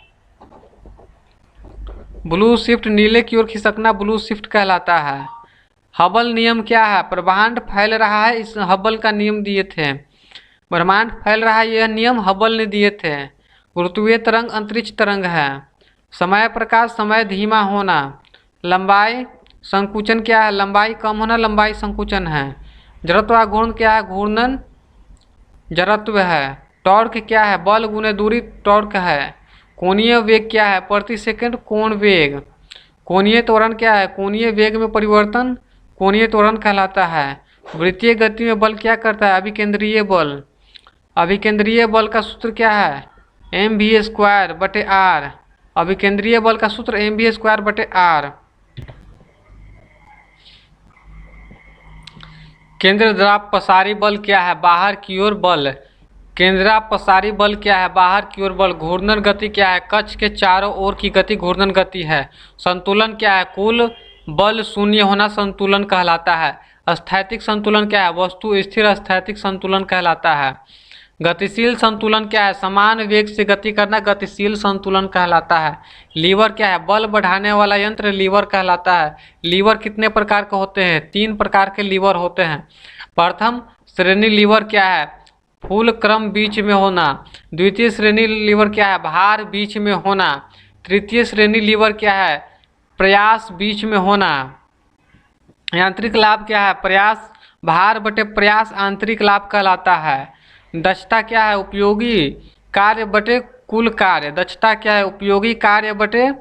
ब्लू शिफ्ट नीले की ओर खिसकना ब्लू शिफ्ट कहलाता है। हबल नियम क्या है? ब्रह्मांड फैल रहा है इस हबल का नियम दिए थे। ब्रह्मांड फैल रहा है यह नियम हबल ने दिए थे। गुरुत्वीय तरंग अंतरिक्ष तरंग है। समय प्रकाश समय धीमा होना। लंबाई संकुचन क्या है? लंबाई कम होना लंबाई संकुचन है। जड़त्व गुण क्या है? घूर्णन जड़त्व है। टॉर्क क्या है? बल गुने दूरी टॉर्क है। कोणीय वेग क्या है? प्रति सेकंड कोण वेग। कोणीय त्वरण क्या है? कोणीय वेग में परिवर्तन कोणीय त्वरण कहलाता है। वृत्तीय गति में बल क्या करता है? अभिकेंद्रीय बल। अभिकेंद्रीय बल का सूत्र क्या है? mv²/r। अभिकेंद्रीय बल का सूत्र mv²/r। केंद्रापसारी बल क्या है? बाहर की ओर बल। केंद्रापसारी बल क्या है? बाहर की ओर बल। घूर्णन गति क्या है? कक्ष के चारों ओर की गति घूर्णन गति है। संतुलन क्या है? कुल बल शून्य होना संतुलन कहलाता है। स्थैतिक संतुलन क्या है? वस्तु स्थिर स्थैतिक संतुलन कहलाता है। गतिशील संतुलन क्या है? समान वेग से गति करना गतिशील संतुलन कहलाता है। लीवर क्या है? बल बढ़ाने वाला यंत्र लीवर कहलाता है। लीवर कितने प्रकार के होते हैं? 3 प्रकार के लीवर होते हैं। प्रथम श्रेणी लीवर क्या है? फूल क्रम बीच में होना। द्वितीय श्रेणी लीवर क्या है? भार बीच में होना। तृतीय श्रेणी लीवर क्या है? प्रयास बीच में होना। यांत्रिक लाभ क्या है? प्रयास भार बटे प्रयास आंतरिक लाभ कहलाता है। दक्षता क्या है? उपयोगी कार्य बटे कुल कार्य। दक्षता क्या है? उपयोगी कार्य बटे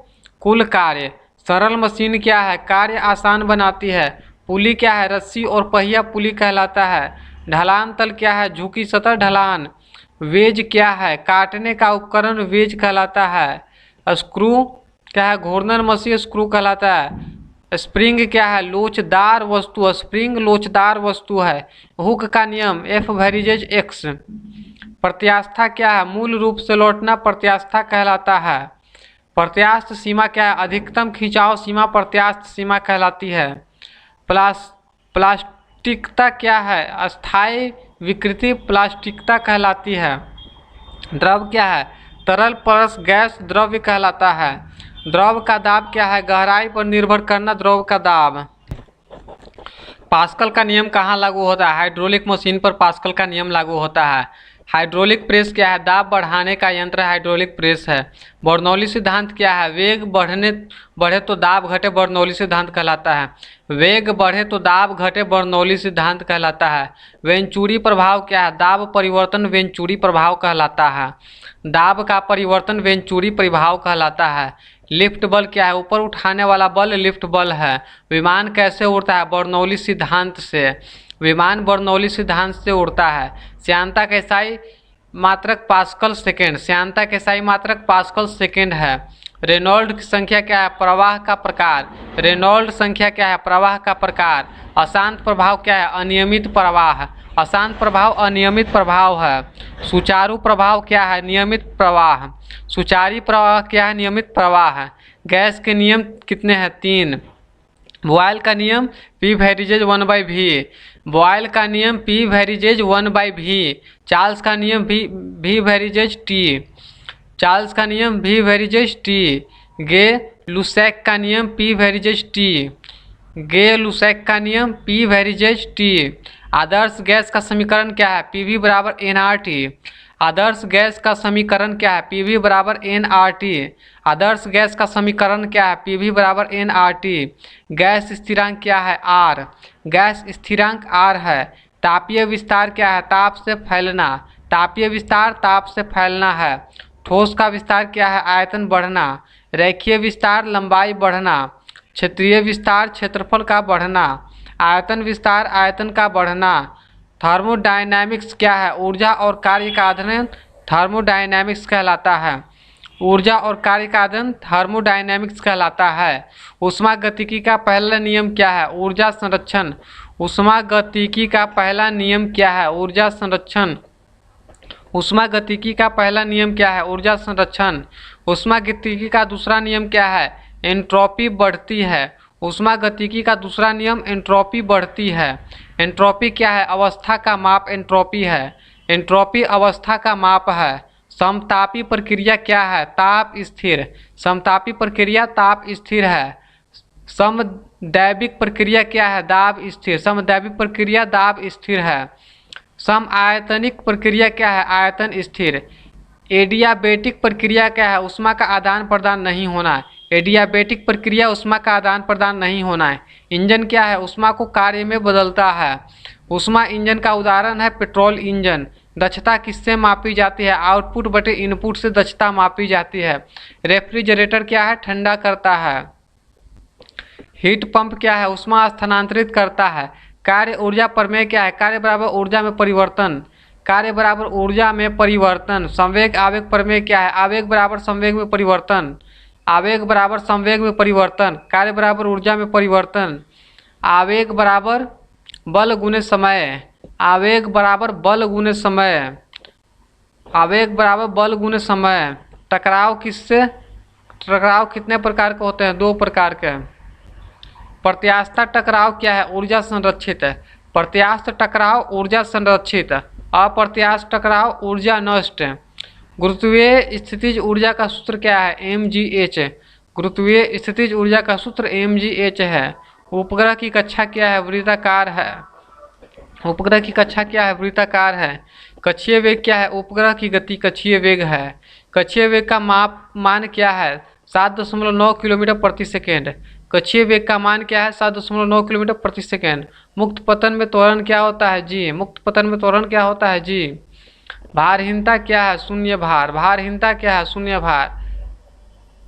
कुल कार्य। सरल मशीन क्या है? कार्य आसान बनाती है। पुली क्या है? रस्सी और पहिया पुली कहलाता है। ढलान तल क्या है? झुकी सतह ढलान। वेज क्या है? काटने का उपकरण वेज कहलाता है। स्क्रू क्या है? घूर्णन मशीन स्क्रू कहलाता है। स्प्रिंग क्या है? लोचदार वस्तु। स्प्रिंग लोचदार वस्तु है। हुक का नियम F/x। प्रत्यास्था क्या है? मूल रूप से लौटना प्रत्यास्था कहलाता है। प्रत्यास्थ सीमा क्या है? अधिकतम खिंचाव सीमा प्रत्यास्थ सीमा कहलाती है। प्लास्टिकता क्या है? अस्थायी विकृति प्लास्टिकता कहलाती है। द्रव क्या है? तरल परस गैस द्रव्य कहलाता है। द्रव का दाब क्या है? गहराई पर निर्भर करना द्रव का दाब। पास्कल का नियम कहाँ लागू होता है? हाइड्रोलिक मशीन पर पास्कल का नियम लागू होता है। हाइड्रोलिक प्रेस क्या है? दाब बढ़ाने का यंत्र हाइड्रोलिक प्रेस है। बर्नौली सिद्धांत क्या है? वेग बढ़े तो दाब घटे बर्नौली सिद्धांत कहलाता है। वेग बढ़े तो दाब घटे बर्नौली सिद्धांत कहलाता है। वेंचुरी प्रभाव क्या है? दाब परिवर्तन वेंचुरी प्रभाव कहलाता है। दाब का परिवर्तन वेंचुरी प्रभाव कहलाता है। लिफ्ट बल क्या है? ऊपर उठाने वाला बल लिफ्ट बल है। विमान कैसे उड़ता है? बर्नौली सिद्धांत से। विमान बर्नौली सिद्धांत से उड़ता है। श्यानता का इकाई मात्रक पास्कल सेकेंड। श्यानता का इकाई मात्रक पास्कल सेकेंड है। रेनॉल्ड की संख्या क्या है? प्रवाह का प्रकार। रेनॉल्ड संख्या क्या है? प्रवाह का प्रकार। अशांत प्रभाव क्या है? अनियमित प्रवाह। अशांत प्रभाव अनियमित प्रभाव है। सुचारू प्रभाव क्या है? नियमित प्रवाह। सुचारू प्रवाह क्या है? नियमित प्रवाह है। गैस के नियम कितने हैं? 3। बॉयल का नियम P वेरिजेज 1/v। बॉयल का नियम P वेरिजेज 1/v। चार्ल्स का नियम V वेरिजेज T। चार्ल्स का नियम V वेरिजेज T। गे लुसैक का नियम P वेरिजेज T। गे लुसैक का नियम P वेरिजेज T। आदर्श गैस का समीकरण क्या है? PV बराबर nRT। आदर्श गैस का समीकरण क्या है? PV बराबर nRT। आदर्श गैस का समीकरण क्या है? PV बराबर nRT। गैस स्थिरांक क्या है? R। गैस स्थिरांक R है। तापीय विस्तार क्या है? ताप से फैलना। तापीय विस्तार ताप से फैलना है। ठोस का विस्तार क्या है? आयतन बढ़ना। रेखीय विस्तार लंबाई बढ़ना। क्षेत्रीय विस्तार क्षेत्रफल का बढ़ना। आयतन विस्तार आयतन का बढ़ना। थर्मोडायनामिक्स क्या है? ऊर्जा और कार्य का अध्ययन थर्मोडायनामिक्स कहलाता है। ऊर्जा और कार्य का अध्ययन थर्मोडायनामिक्स कहलाता है। ऊष्मागतिकी का पहला नियम क्या है? ऊर्जा संरक्षण। ऊष्मागतिकी का पहला नियम क्या है? ऊर्जा संरक्षण। ऊष्मागतिकी का पहला नियम क्या है? ऊर्जा संरक्षण। ऊष्मागतिकी का दूसरा नियम क्या है? एंट्रोपी बढ़ती है। ऊष्मागतिकी का दूसरा नियम एंट्रोपी बढ़ती है। एंट्रोपी क्या है? अवस्था का माप एंट्रोपी है। एंट्रोपी अवस्था का माप है। समतापी प्रक्रिया क्या है? ताप स्थिर। समतापी प्रक्रिया ताप स्थिर है। समदैविक प्रक्रिया क्या है? दाब स्थिर। समदैविक प्रक्रिया दाब स्थिर है। समआयतनिक प्रक्रिया क्या है? आयतन स्थिर। एडियाबेटिक प्रक्रिया क्या है? ऊष्मा का आदान प्रदान नहीं होना है। एडियाबेटिक प्रक्रिया ऊष्मा का आदान प्रदान नहीं होना है। इंजन क्या है? ऊष्मा को कार्य में बदलता है। ऊष्मा इंजन का उदाहरण है पेट्रोल इंजन। दक्षता किससे मापी जाती है? आउटपुट बटे इनपुट से दक्षता मापी जाती है। रेफ्रिजरेटर क्या है? ठंडा करता है। हीट पंप क्या है? ऊष्मा स्थानांतरित करता है। कार्य ऊर्जा प्रमेय क्या है? कार्य बराबर ऊर्जा में परिवर्तन। कार्य बराबर ऊर्जा में परिवर्तन। संवेग आवेग प्रमेय क्या है? आवेग बराबर संवेग में परिवर्तन। आवेग बराबर संवेग में परिवर्तन। कार्य बराबर ऊर्जा में परिवर्तन। आवेग बराबर बल गुने समय। आवेग बराबर बल गुने समय। आवेग बराबर बल गुने समय। टकराव किससे? टकराव कितने प्रकार के होते हैं? 2 प्रकार के। प्रत्यास्थ टकराव क्या है? ऊर्जा संरक्षित है। प्रत्यास्थ टकराव ऊर्जा संरक्षित। अप्रत्यास्थ टकराव ऊर्जा नष्ट। गुरुत्वीय स्थितिज ऊर्जा का सूत्र क्या है? mgh। गुरुत्वीय स्थितिज ऊर्जा का सूत्र mgh है। उपग्रह की कक्षा क्या है? वृत्ताकार है। उपग्रह की कक्षा क्या है? वृत्ताकार है। कक्षीय वेग क्या है? उपग्रह की गति कक्षीय वेग है। कक्षीय वेग का मान क्या है? 7.9 किलोमीटर प्रति सेकेंड। कक्षीय वेग का मान क्या है? 7.9 किलोमीटर प्रति सेकेंड। मुक्त पतन में त्वरण क्या होता है? जी। मुक्त पतन में त्वरण क्या होता है? जी। भारहीनता क्या है? शून्य भार। भारहीनता क्या है? शून्य भार।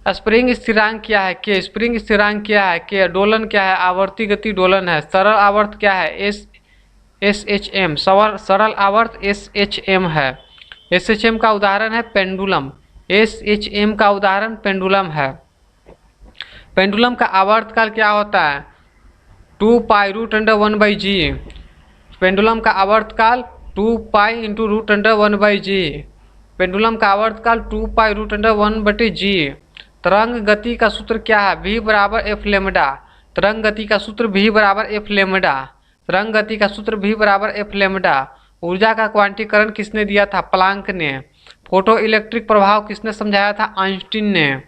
स्प्रिंग स्थिरांक क्या है? के। स्प्रिंग स्थिरांक क्या है? के। डोलन क्या है? आवर्ती गति डोलन है। सरल आवर्त क्या है? SHM। सरल आवर्त SHM है। SHM का उदाहरण है पेंडुलम। SHM का उदाहरण पेंडुलम है। पेंडुलम का आवर्तकाल क्या होता है? 2 पाई √1/g। पेंडुलम का आवर्तकाल 2 पाई × √1/g। पेंडुलम का आवर्तकाल 2 पाई √1/g। तरंग गति का सूत्र क्या है? v बराबर f लैम्डा। तरंग गति का सूत्र v बराबर f लैम्डा। तरंग गति का सूत्र v बराबर f लैम्डा। ऊर्जा का क्वांटीकरण किसने दिया था? प्लांक ने। फोटो इलेक्ट्रिक प्रभाव किसने समझाया था? आइंस्टीन ने।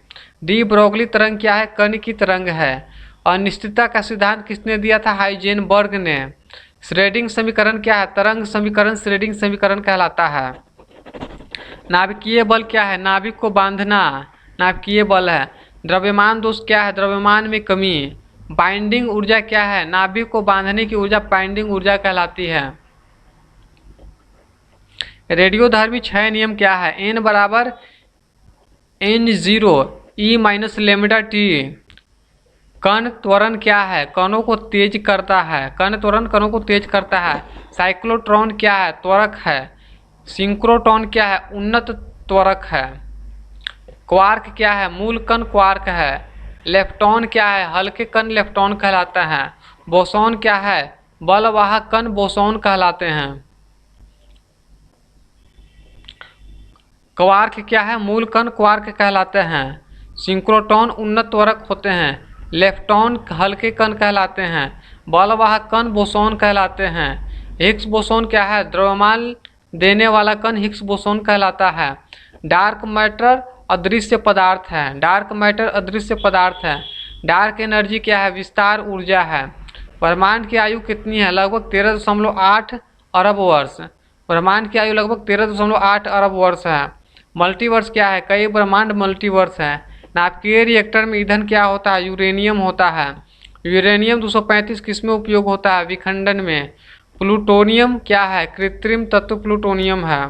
डी ब्रोगली तरंग क्या है? कण की तरंग है। अनिश्चितता का सिद्धांत किसने दिया था? हाइजेनबर्ग ने। श्रेडिंग समीकरण क्या है? तरंग समीकरण श्रेडिंग समीकरण कहलाता है। नाभिकीय बल क्या है? नाभिक को बांधना नाभिकीय बल है। द्रव्यमान दोष क्या है? द्रव्यमान में कमी। बाइंडिंग ऊर्जा क्या है? नाभिक को बांधने की ऊर्जा बाइंडिंग ऊर्जा कहलाती है। रेडियोधर्मी क्षय नियम क्या है? n बराबर n0 e - λt। कण त्वरण क्या है? कणों को तेज करता है। कण त्वरण कणों को तेज करता है। साइक्लोट्रॉन क्या है? त्वरक है। सिंक्रोट्रॉन क्या है? उन्नत त्वरक है। क्वार्क क्या है? मूल कण क्वार्क है। लेप्टॉन क्या है? हल्के कण लेप्टॉन कहलाते हैं। बोसॉन क्या है? बलवाहक कण बोसॉन कहलाते हैं। क्वार्क क्या है? मूल कण क्वार्क कहलाते हैं। सिंक्रोट्रॉन उन्नत त्वरक होते हैं। लेप्टॉन हल्के कण कहलाते हैं। बलवाहक कण बोसॉन कहलाते हैं। हिग्स बोसॉन क्या है? द्रव्यमान देने वाला कण हिग्स बोसॉन कहलाता है। डार्क मैटर अदृश्य पदार्थ है। डार्क मैटर अदृश्य पदार्थ है। डार्क एनर्जी क्या है? विस्तार ऊर्जा है। ब्रह्मांड की आयु कितनी है? लगभग 13.8 अरब वर्ष। ब्रह्मांड की आयु लगभग 13.8 अरब वर्ष है। मल्टीवर्स क्या है? कई ब्रह्मांड मल्टीवर्स है। नाभिकीय रिएक्टर में ईंधन क्या होता है? यूरेनियम होता है। यूरेनियम 235 किस में उपयोग होता है? विखंडन में। प्लूटोनियम क्या है? कृत्रिम तत्व प्लूटोनियम है।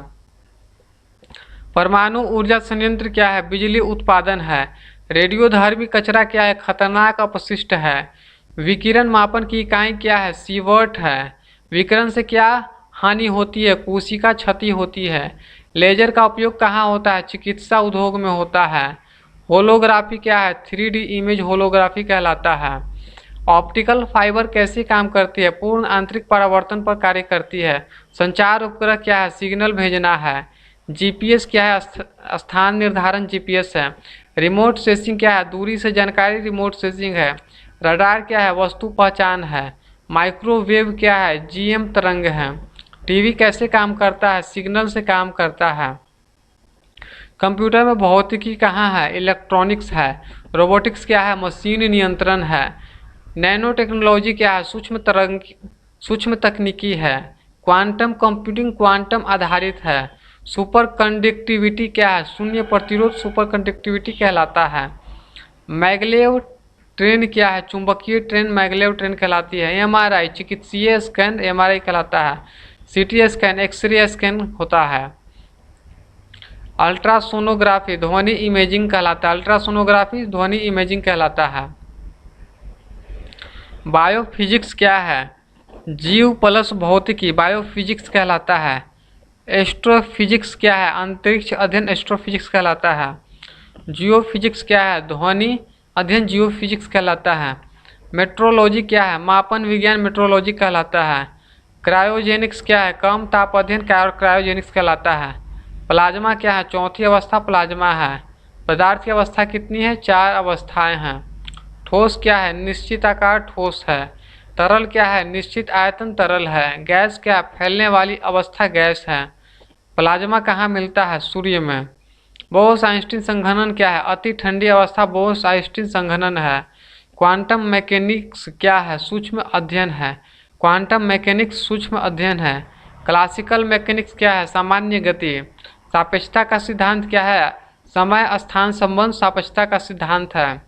परमाणु ऊर्जा संयंत्र क्या है? बिजली उत्पादन है। रेडियोधर्मी कचरा क्या है? खतरनाक अपशिष्ट है। विकिरण मापन की इकाई क्या है? सीवर्ट है। विकिरण से क्या हानि होती है? कोशिका क्षति होती है। लेजर का उपयोग कहाँ होता है? चिकित्सा उद्योग में होता है। होलोग्राफी क्या है? 3D इमेज होलोग्राफी कहलाता है। ऑप्टिकल फाइबर कैसे काम करती है? पूर्ण आंतरिक परावर्तन पर कार्य करती है। संचार उपग्रह क्या है? सिग्नल भेजना है। जीपीएस क्या है? स्थान निर्धारण जीपीएस है। रिमोट सेंसिंग क्या है? दूरी से जानकारी रिमोट सेंसिंग है। रडार क्या है? वस्तु पहचान है। माइक्रोवेव क्या है? जीएम तरंग है। टीवी कैसे काम करता है? सिग्नल से काम करता है। कंप्यूटर में भौतिकी कहाँ है? इलेक्ट्रॉनिक्स है। रोबोटिक्स क्या है? मशीन नियंत्रण है। नैनो टेक्नोलॉजी क्या है? सूक्ष्म तकनीकी है। क्वांटम कंप्यूटिंग क्वांटम आधारित है। सुपर कंडक्टिविटी क्या है? शून्य प्रतिरोध सुपर कंडक्टिविटी कहलाता है। मैगलेव ट्रेन क्या है? चुंबकीय ट्रेन मैगलेव ट्रेन कहलाती है। एमआरआई चिकित्सीय स्कैन एमआरआई कहलाता है। सीटी स्कैन एक्सरे स्कैन होता है। अल्ट्रासोनोग्राफी ध्वनि इमेजिंग कहलाता है। अल्ट्रासोनोग्राफी ध्वनि इमेजिंग कहलाता है। बायोफिजिक्स क्या है? जीव प्लस भौतिकी बायोफिजिक्स कहलाता है। एस्ट्रोफिजिक्स क्या है? अंतरिक्ष अध्ययन एस्ट्रोफिजिक्स कहलाता है। जियोफिजिक्स क्या है? ध्वनि अध्ययन जियोफिजिक्स कहलाता है। मेट्रोलॉजी क्या है? मापन विज्ञान मेट्रोलॉजी कहलाता है। क्रायोजेनिक्स क्या है? कम ताप अध्ययन क्रायोजेनिक्स कहलाता है। प्लाज्मा क्या है? चौथी अवस्था प्लाज्मा है। पदार्थ की अवस्था कितनी है? 4 अवस्थाएं हैं। ठोस क्या है? निश्चित आकार ठोस है। तरल क्या है? निश्चित आयतन तरल है। गैस क्या है? फैलने वाली अवस्था गैस है। प्लाज्मा कहाँ मिलता है? सूर्य में। बोस-आइंस्टीन संघनन क्या है? अति ठंडी अवस्था बोस-आइंस्टीन संघनन है। क्वांटम मैकेनिक्स क्या है? सूक्ष्म अध्ययन है। क्वांटम मैकेनिक्स सूक्ष्म अध्ययन है। क्लासिकल मैकेनिक्स क्या है? सामान्य गति। सापेक्षता का सिद्धांत क्या है? समय स्थान संबंध सापेक्षता का सिद्धांत है।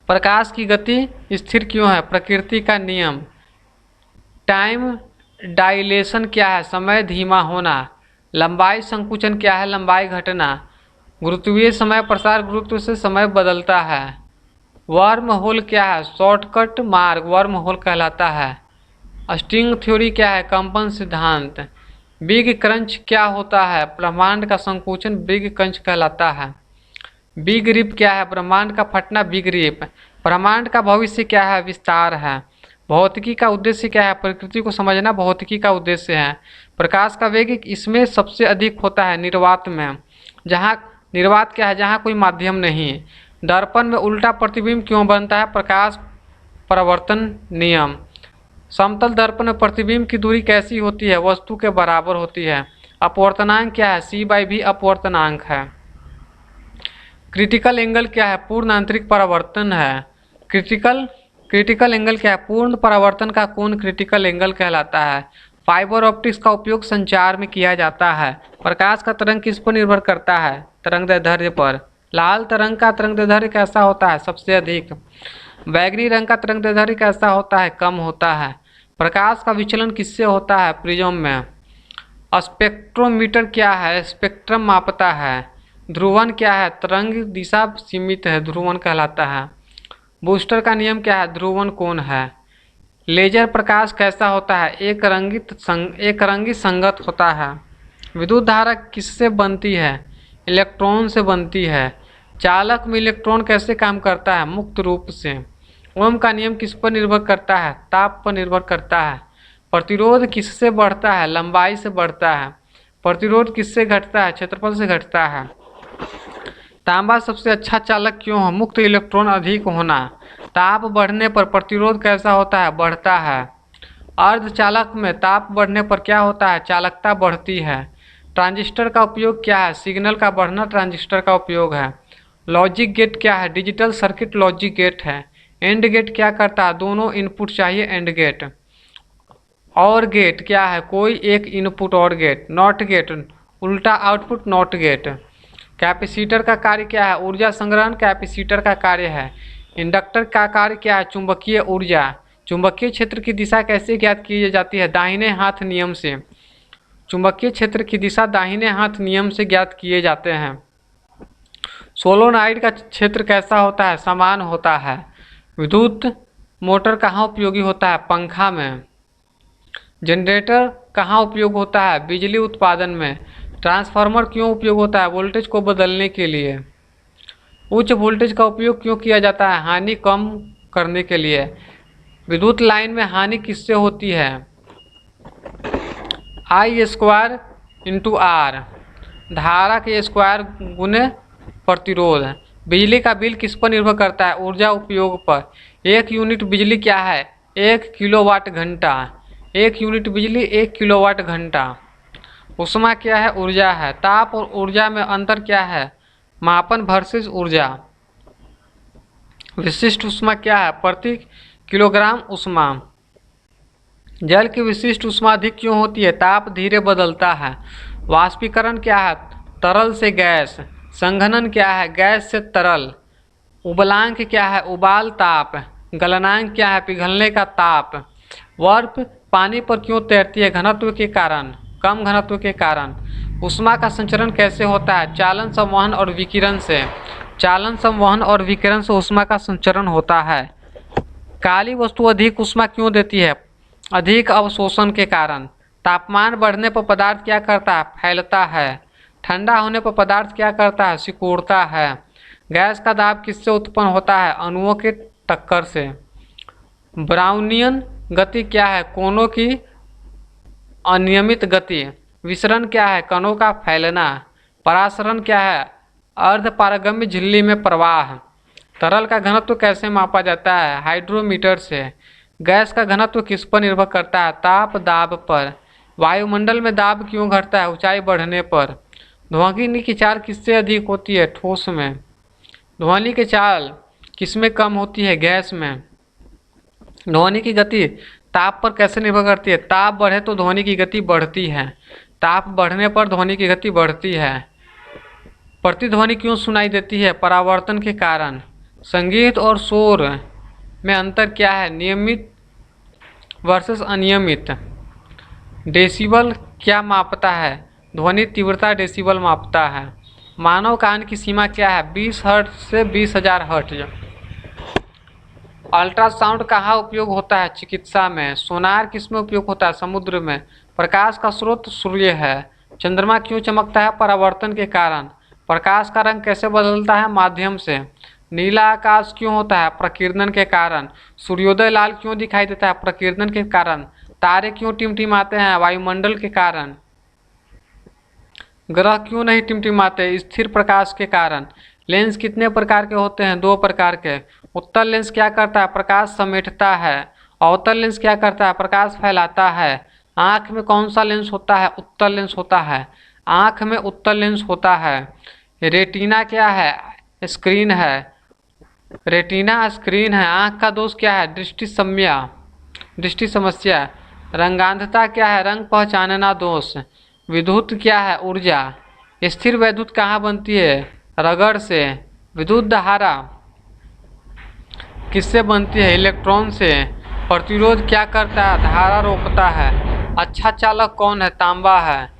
प्रकाश की गति स्थिर क्यों है? प्रकृति का नियम। टाइम डायलेशन क्या है? समय धीमा होना। लंबाई संकुचन क्या है? लंबाई घटना। गुरुत्वीय समय प्रसार गुरुत्व से समय बदलता है। वर्म होल क्या है? शॉर्टकट मार्ग वर्म होल कहलाता है। स्ट्रिंग थ्योरी क्या है? कंपन सिद्धांत। बिग क्रंच क्या होता है? ब्रह्मांड का संकुचन बिग क्रंच कहलाता है। बिग रिप क्या है? ब्रह्मांड का फटना बिग रिप। ब्रह्मांड का भविष्य क्या है? विस्तार है। भौतिकी का उद्देश्य क्या है? प्रकृति को समझना भौतिकी का उद्देश्य है। प्रकाश का वेग इसमें सबसे अधिक होता है निर्वात में। जहाँ निर्वात क्या है? जहाँ कोई माध्यम नहीं। दर्पण में उल्टा प्रतिबिंब क्यों बनता है? प्रकाश परावर्तन नियम। समतल दर्पण में प्रतिबिंब की दूरी कैसी होती है? वस्तु के बराबर होती है। अपवर्तनांक क्या है? C/V अपवर्तनांक है। क्रिटिकल एंगल क्या है? पूर्ण आंतरिक परावर्तन है। क्रिटिकल एंगल क्या है? पूर्ण परावर्तन का कोण क्रिटिकल एंगल कहलाता है। फाइबर ऑप्टिक्स का उपयोग संचार में किया जाता है। प्रकाश का तरंग किस पर निर्भर करता है? तरंगदैर्ध्य पर। लाल तरंग का तरंगदैर्ध्य कैसा होता है? सबसे अधिक। बैगनी रंग का तरंगदैर्ध्य कैसा होता है? कम होता है। प्रकाश का विचलन किससे होता है? प्रिज्म में। स्पेक्ट्रोमीटर क्या है? स्पेक्ट्रम मापता है। ध्रुवन क्या है? तरंग दिशा सीमित है ध्रुवन कहलाता है। बूस्टर का नियम क्या है? ध्रुवन कोण है। लेजर प्रकाश कैसा होता है? एक रंगी संगत होता है। विद्युत धारा किससे बनती है? इलेक्ट्रॉन से बनती है। चालक में इलेक्ट्रॉन कैसे काम करता है? मुक्त रूप से। ओम का नियम किस पर निर्भर करता है? ताप पर निर्भर करता है। प्रतिरोध किससे बढ़ता है? लंबाई से बढ़ता है। प्रतिरोध किससे घटता है? क्षेत्रफल से घटता है। तांबा सबसे अच्छा चालक क्यों है? मुक्त इलेक्ट्रॉन अधिक होना। ताप बढ़ने पर प्रतिरोध कैसा होता है? बढ़ता है। अर्धचालक में ताप बढ़ने पर क्या होता है? चालकता बढ़ती है। ट्रांजिस्टर का उपयोग क्या है? सिग्नल का बढ़ना ट्रांजिस्टर का उपयोग है। लॉजिक गेट क्या है? डिजिटल सर्किट लॉजिक गेट है। एंड गेट क्या करता है? दोनों इनपुट चाहिए एंड गेट। और गेट क्या है? कोई एक इनपुट और गेट। नॉट गेट उल्टा आउटपुट नॉट गेट। कैपेसिटर का कार्य क्या है? ऊर्जा संग्रहण कैपेसिटर का कार्य है। इंडक्टर का कार्य क्या है? चुंबकीय ऊर्जा। चुंबकीय क्षेत्र की दिशा कैसे ज्ञात की जाती है? दाहिने हाथ नियम से। चुंबकीय क्षेत्र की दिशा दाहिने हाथ नियम से ज्ञात किए जाते हैं। सोलोनॉइड का क्षेत्र कैसा होता है? समान होता है। विद्युत मोटर कहाँ उपयोगी होता है? पंखा में। जनरेटर कहाँ उपयोग होता है? बिजली उत्पादन में। ट्रांसफार्मर क्यों उपयोग होता है? वोल्टेज को बदलने के लिए। उच्च वोल्टेज का उपयोग क्यों किया जाता है? हानि कम करने के लिए। विद्युत लाइन में हानि किससे होती है? आई स्क्वायर इंटू आर, धारा के स्क्वायर गुने प्रतिरोध। बिजली का बिल किस पर निर्भर करता है? ऊर्जा उपयोग पर। एक यूनिट बिजली क्या है? 1 किलोवाट घंटा। 1 यूनिट बिजली 1 किलोवाट घंटा। ऊष्मा क्या है? ऊर्जा है। ताप और ऊर्जा में अंतर क्या है? मापन वर्सेस ऊर्जा। विशिष्ट ऊष्मा क्या है? प्रति किलोग्राम ऊष्मा। जल की विशिष्ट ऊष्मा अधिक क्यों होती है? ताप धीरे बदलता है। वाष्पीकरण क्या है? तरल से गैस। संघनन क्या है? गैस से तरल। उबलांक क्या है? उबाल ताप। गलनांक क्या है? पिघलने का ताप। बर्फ पानी पर क्यों तैरती है? घनत्व के कारण, कम घनत्व के कारण। ऊष्मा का संचरण कैसे होता है? चालन, संवहन और विकिरण से। चालन, संवहन और विकिरण से ऊष्मा का संचरण होता है। काली वस्तु अधिक ऊष्मा क्यों देती है? अधिक अवशोषण के कारण। तापमान बढ़ने पर पदार्थ क्या करता है? फैलता है। ठंडा होने पर पदार्थ क्या करता है? सिकुड़ता है। गैस का दाब किससे उत्पन्न होता है? अणुओं के टक्कर से। ब्राउनियन गति क्या है? कोनों की अनियमित गति। विसरण क्या है? कणों का फैलना। परासरण क्या है? अर्धपारगम्य झिल्ली में प्रवाह। तरल का घनत्व कैसे मापा जाता है? हाइड्रोमीटर से। गैस का घनत्व किस पर निर्भर करता है? ताप दाब पर। वायुमंडल में दाब क्यों घटता है? ऊंचाई बढ़ने पर। ध्वनि की चाल किससे अधिक होती है? ठोस में। ध्वनि की चाल किसमें कम होती है? गैस में। ध्वनि की गति ताप पर कैसे निर्भर करती है? ताप बढ़े तो ध्वनि की गति बढ़ती है। ताप बढ़ने पर ध्वनि की गति बढ़ती है। प्रतिध्वनि क्यों सुनाई देती है? परावर्तन के कारण। संगीत और शोर में अंतर क्या है? नियमित वर्सेस अनियमित। डेसिबल क्या मापता है? ध्वनि तीव्रता डेसिबल मापता है। मानव कान की सीमा क्या है? 20 हर्ट्ज से 20,000 हर्ट्ज। अल्ट्रासाउंड कहाँ उपयोग होता है? चिकित्सा में। सोनार किसमें उपयोग होता है? समुद्र में। प्रकाश का स्रोत सूर्य है। चंद्रमा क्यों चमकता है? परावर्तन के कारण। प्रकाश का रंग कैसे बदलता है? माध्यम से। नीला आकाश क्यों होता है? प्रकीर्णन के कारण। सूर्योदय लाल क्यों दिखाई देता है? प्रकीर्णन के कारण। तारे क्यों टिमटिमाते हैं? वायुमंडल के कारण। ग्रह क्यों नहीं टिमटिमाते? स्थिर प्रकाश के कारण। लेंस कितने प्रकार के होते हैं? 2 प्रकार के। उत्तल लेंस क्या करता है? प्रकाश समेटता है। अवतल लेंस क्या करता है? प्रकाश फैलाता है। आँख में कौन सा लेंस होता है? उत्तल लेंस होता है। आँख में उत्तल लेंस होता है। रेटिना क्या है? स्क्रीन है। रेटिना स्क्रीन है। आँख का दोष क्या है? दृष्टि समस्या। रंगांधता क्या है? रंग पहचानना दोष। विद्युत क्या है? ऊर्जा। स्थिर वैद्युत कहाँ बनती है? रगड़ से। विद्युत धारा किससे बनती है? इलेक्ट्रॉन से। प्रतिरोध क्या करता है? धारा रोकता है। अच्छा चालक कौन है? तांबा है।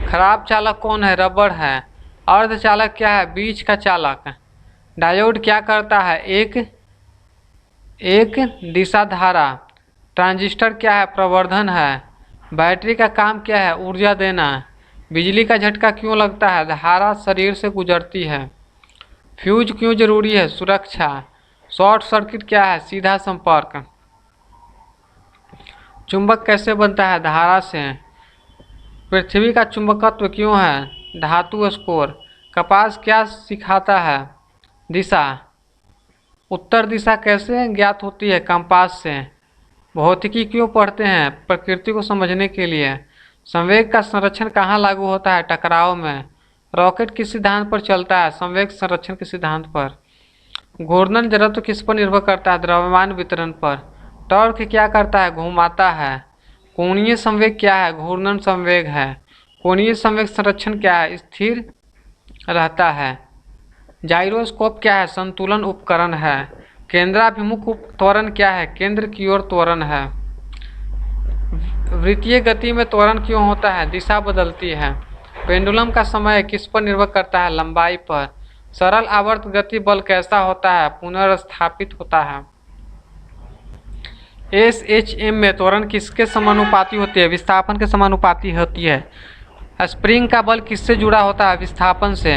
खराब चालक कौन है? रबड़ है। अर्धचालक क्या है? बीच का चालक। डायोड क्या करता है? एक दिशा धारा। ट्रांजिस्टर क्या है? प्रवर्धन है। बैटरी का काम क्या है? ऊर्जा देना। बिजली का झटका क्यों लगता है? धारा शरीर से गुजरती है। फ्यूज क्यों जरूरी है? सुरक्षा। शॉर्ट सर्किट क्या है? सीधा संपर्क। चुंबक कैसे बनता है? धारा से। पृथ्वी का चुंबकत्व क्यों है? धातु स्कोर। कपास क्या सिखाता है? दिशा। उत्तर दिशा कैसे ज्ञात होती है? कंपास से। भौतिकी क्यों पढ़ते हैं? प्रकृति को समझने के लिए। संवेग का संरक्षण कहाँ लागू होता है? टकराव में। रॉकेट किस सिद्धांत पर चलता है? संवेग संरक्षण के सिद्धांत पर। घूर्णन जड़त्व किस पर निर्भर करता है? द्रव्यमान वितरण पर। टॉर्क क्या करता है? घुमाता है। कोणीय संवेग क्या है? घूर्णन संवेग है। कोणीय संवेग संरक्षण क्या है? स्थिर रहता है। जाइरोस्कोप क्या है? संतुलन उपकरण है। केंद्राभिमुख त्वरण क्या है? केंद्र की ओर त्वरण है। वृत्तीय गति में त्वरण क्यों होता है? दिशा बदलती है। पेंडुलम का समय किस पर निर्भर करता है? लंबाई पर। सरल आवर्त गति बल कैसा होता है? पुनर्स्थापित होता है। SHM में त्वरण किसके समानुपाती होती है? विस्थापन के समानुपाती होती है। स्प्रिंग का बल किससे जुड़ा होता है? विस्थापन से।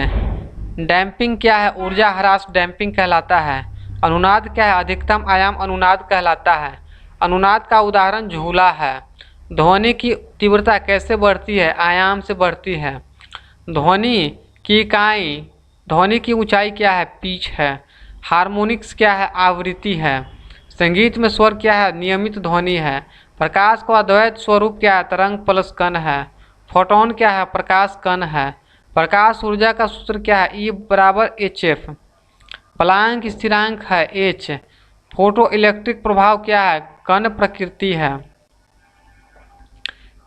डैम्पिंग क्या है? ऊर्जा ह्रास डैम्पिंग कहलाता है। अनुनाद क्या है? अधिकतम आयाम अनुनाद कहलाता है। अनुनाद का उदाहरण झूला है। ध्वनि की तीव्रता कैसे बढ़ती है? आयाम से बढ़ती है। ध्वनि की इकाई, ध्वनि की ऊंचाई क्या है? पिच है। हार्मोनिक्स क्या है? आवृत्ति है। संगीत में स्वर क्या है? नियमित ध्वनि है। प्रकाश का अद्वैत स्वरूप क्या है? तरंग प्लस कण है। फोटोन क्या है? प्रकाश कण है। प्रकाश ऊर्जा का सूत्र क्या है? E बराबर hf। प्लांक स्थिरांक है h। फोटो इलेक्ट्रिक प्रभाव क्या है? कण प्रकृति है।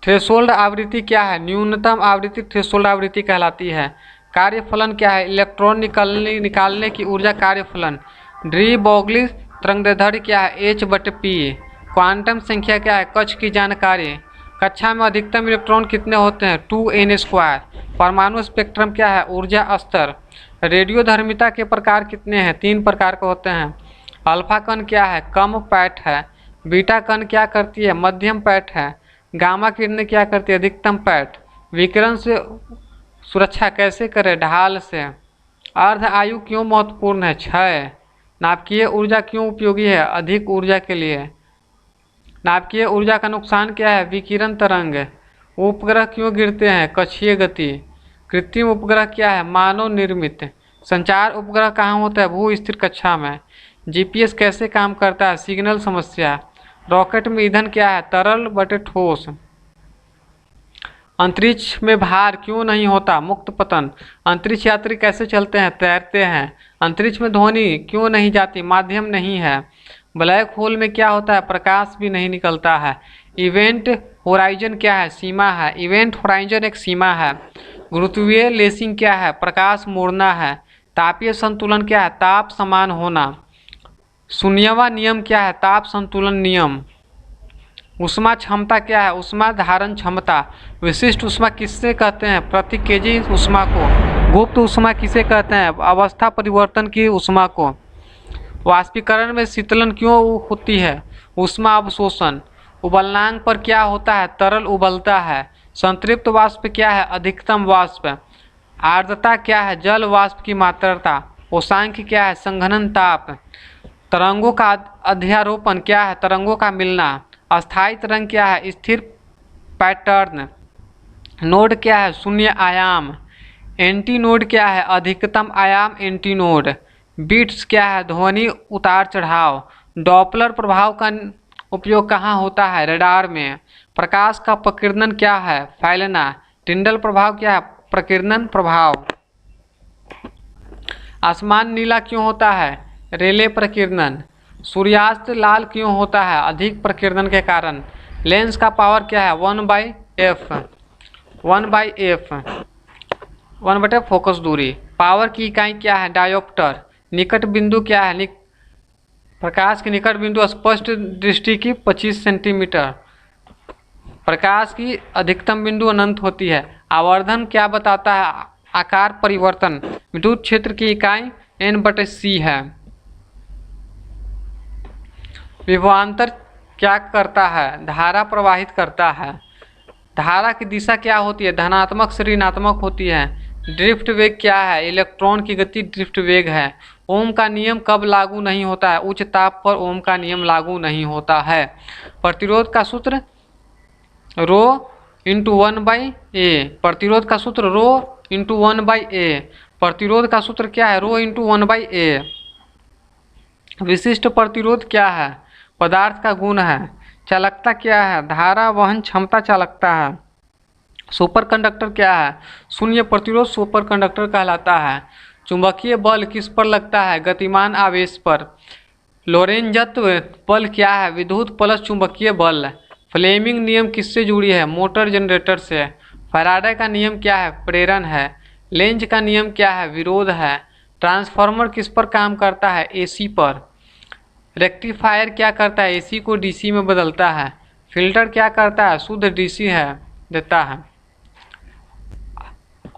थ्रेशोल्ड आवृत्ति क्या है? न्यूनतम आवृत्ति थ्रेशोल्ड आवृत्ति कहलाती है। कार्यफलन क्या है? इलेक्ट्रॉन निकालने की ऊर्जा कार्यफलन। डी ब्रोगली तरंगदैर्ध्य क्या है? h/p। क्वांटम संख्या क्या है? कक्ष की जानकारी। कक्षा में अधिकतम इलेक्ट्रॉन कितने होते हैं? 2n²। परमाणु स्पेक्ट्रम क्या है? ऊर्जा स्तर। रेडियोधर्मिता के प्रकार कितने हैं? 3 प्रकार के होते हैं। अल्फा कण क्या है? कम पैठ है। बीटा कण क्या करती है? मध्यम पैठ है। गामा किरणें क्या करती है? अधिकतम पैठ। विकिरण से सुरक्षा कैसे करें? ढाल से। अर्ध आयु क्यों महत्वपूर्ण है? क्षय। नाभिकीय ऊर्जा क्यों उपयोगी है? अधिक ऊर्जा के लिए। नाभिकीय ऊर्जा का नुकसान क्या है? विकिरण तरंग। उपग्रह क्यों गिरते हैं? कक्षीय गति। कृत्रिम उपग्रह क्या है? मानव निर्मित। संचार उपग्रह कहाँ होता है? भू स्थिर कक्षा में। GPS कैसे काम करता है? सिग्नल समस्या। रॉकेट में ईंधन क्या है? तरल बटे ठोस। अंतरिक्ष में भार क्यों नहीं होता? मुक्त पतन। अंतरिक्ष यात्री कैसे चलते हैं? तैरते हैं। अंतरिक्ष में ध्वनि क्यों नहीं जाती? माध्यम नहीं है। ब्लैक होल में क्या होता है? प्रकाश भी नहीं निकलता है। इवेंट होराइजन क्या है? सीमा है। इवेंट होराइजन एक सीमा है। गुरुत्वीय लेसिंग क्या है? प्रकाश मोड़ना है। तापीय संतुलन क्या है? ताप समान होना। शून्यवा नियम क्या है? ताप संतुलन नियम। ऊष्मा क्षमता क्या है? ऊष्मा धारण क्षमता। विशिष्ट ऊष्मा किससे कहते हैं? प्रति केजी ऊष्मा को। गुप्त ऊष्मा किसे कहते हैं? अवस्था परिवर्तन की ऊष्मा को। वाष्पीकरण में शीतलन क्यों होती है? ऊष्मा अवशोषण। उबलनांक पर क्या होता है? तरल उबलता है। संतृप्त वाष्प क्या है? अधिकतम वाष्प। आर्द्रता क्या है? जल वाष्प की मात्रा। उष्मांक क्या है? संघनन ताप। तरंगों का अध्यारोपण क्या है? तरंगों का मिलना। अस्थायी तरंग क्या है? स्थिर पैटर्न। नोड क्या है? शून्य आयाम। एंटी नोड क्या है? अधिकतम आयाम एंटी नोड। बीट्स क्या है? ध्वनि उतार चढ़ाव। डॉपलर प्रभाव का उपयोग कहाँ होता है? रडार में। प्रकाश का प्रकीर्णन क्या है? फैलना। टिंडल प्रभाव क्या है? प्रकीर्णन प्रभाव। आसमान नीला क्यों होता है? रेले प्रकीर्णन। सूर्यास्त लाल क्यों होता है? अधिक प्रकीर्णन के कारण। लेंस का पावर क्या है? 1/f। 1/f 1/f फोकस दूरी। पावर की इकाई क्या है? डायोप्टर। निकट बिंदु क्या है? प्रकाश के निकट बिंदु स्पष्ट दृष्टि की 25 सेंटीमीटर। प्रकाश की अधिकतम बिंदु अनंत होती है। आवर्धन क्या बताता है? आकार परिवर्तन। विद्युत क्षेत्र की इकाई N/c है। विभवांतर क्या करता है? धारा प्रवाहित करता है। धारा की दिशा क्या होती है, धनात्मक से ऋणात्मक होती है। ड्रिफ्ट वेग क्या है, इलेक्ट्रॉन की गति ड्रिफ्ट वेग है। ओम का नियम कब लागू नहीं होता है, उच्च ताप पर ओम का नियम लागू नहीं होता है। प्रतिरोध का सूत्र रो इंटू 1/A। प्रतिरोध का सूत्र रो इंटू 1/A। प्रतिरोध का सूत्र क्या है, रो इंटू 1/A। विशिष्ट प्रतिरोध क्या है, पदार्थ का गुण है। चालकता क्या है, धारा वहन क्षमता चालकता है। सुपर कंडक्टर क्या है, शून्य प्रतिरोध सुपर कंडक्टर कहलाता है। चुंबकीय बल किस पर लगता है, गतिमान आवेश पर। लोरेंत्ज़ बल क्या है, विद्युत प्लस चुंबकीय बल। फ्लेमिंग नियम किससे जुड़ी है, मोटर जनरेटर से। फैराडे का नियम क्या है, प्रेरण है। लेंज का नियम क्या है, विरोध है। ट्रांसफार्मर किस पर काम करता है, एसी पर। रेक्टिफायर क्या करता है, एसी को डीसी में बदलता है। फिल्टर क्या करता है, शुद्ध डीसी है देता है।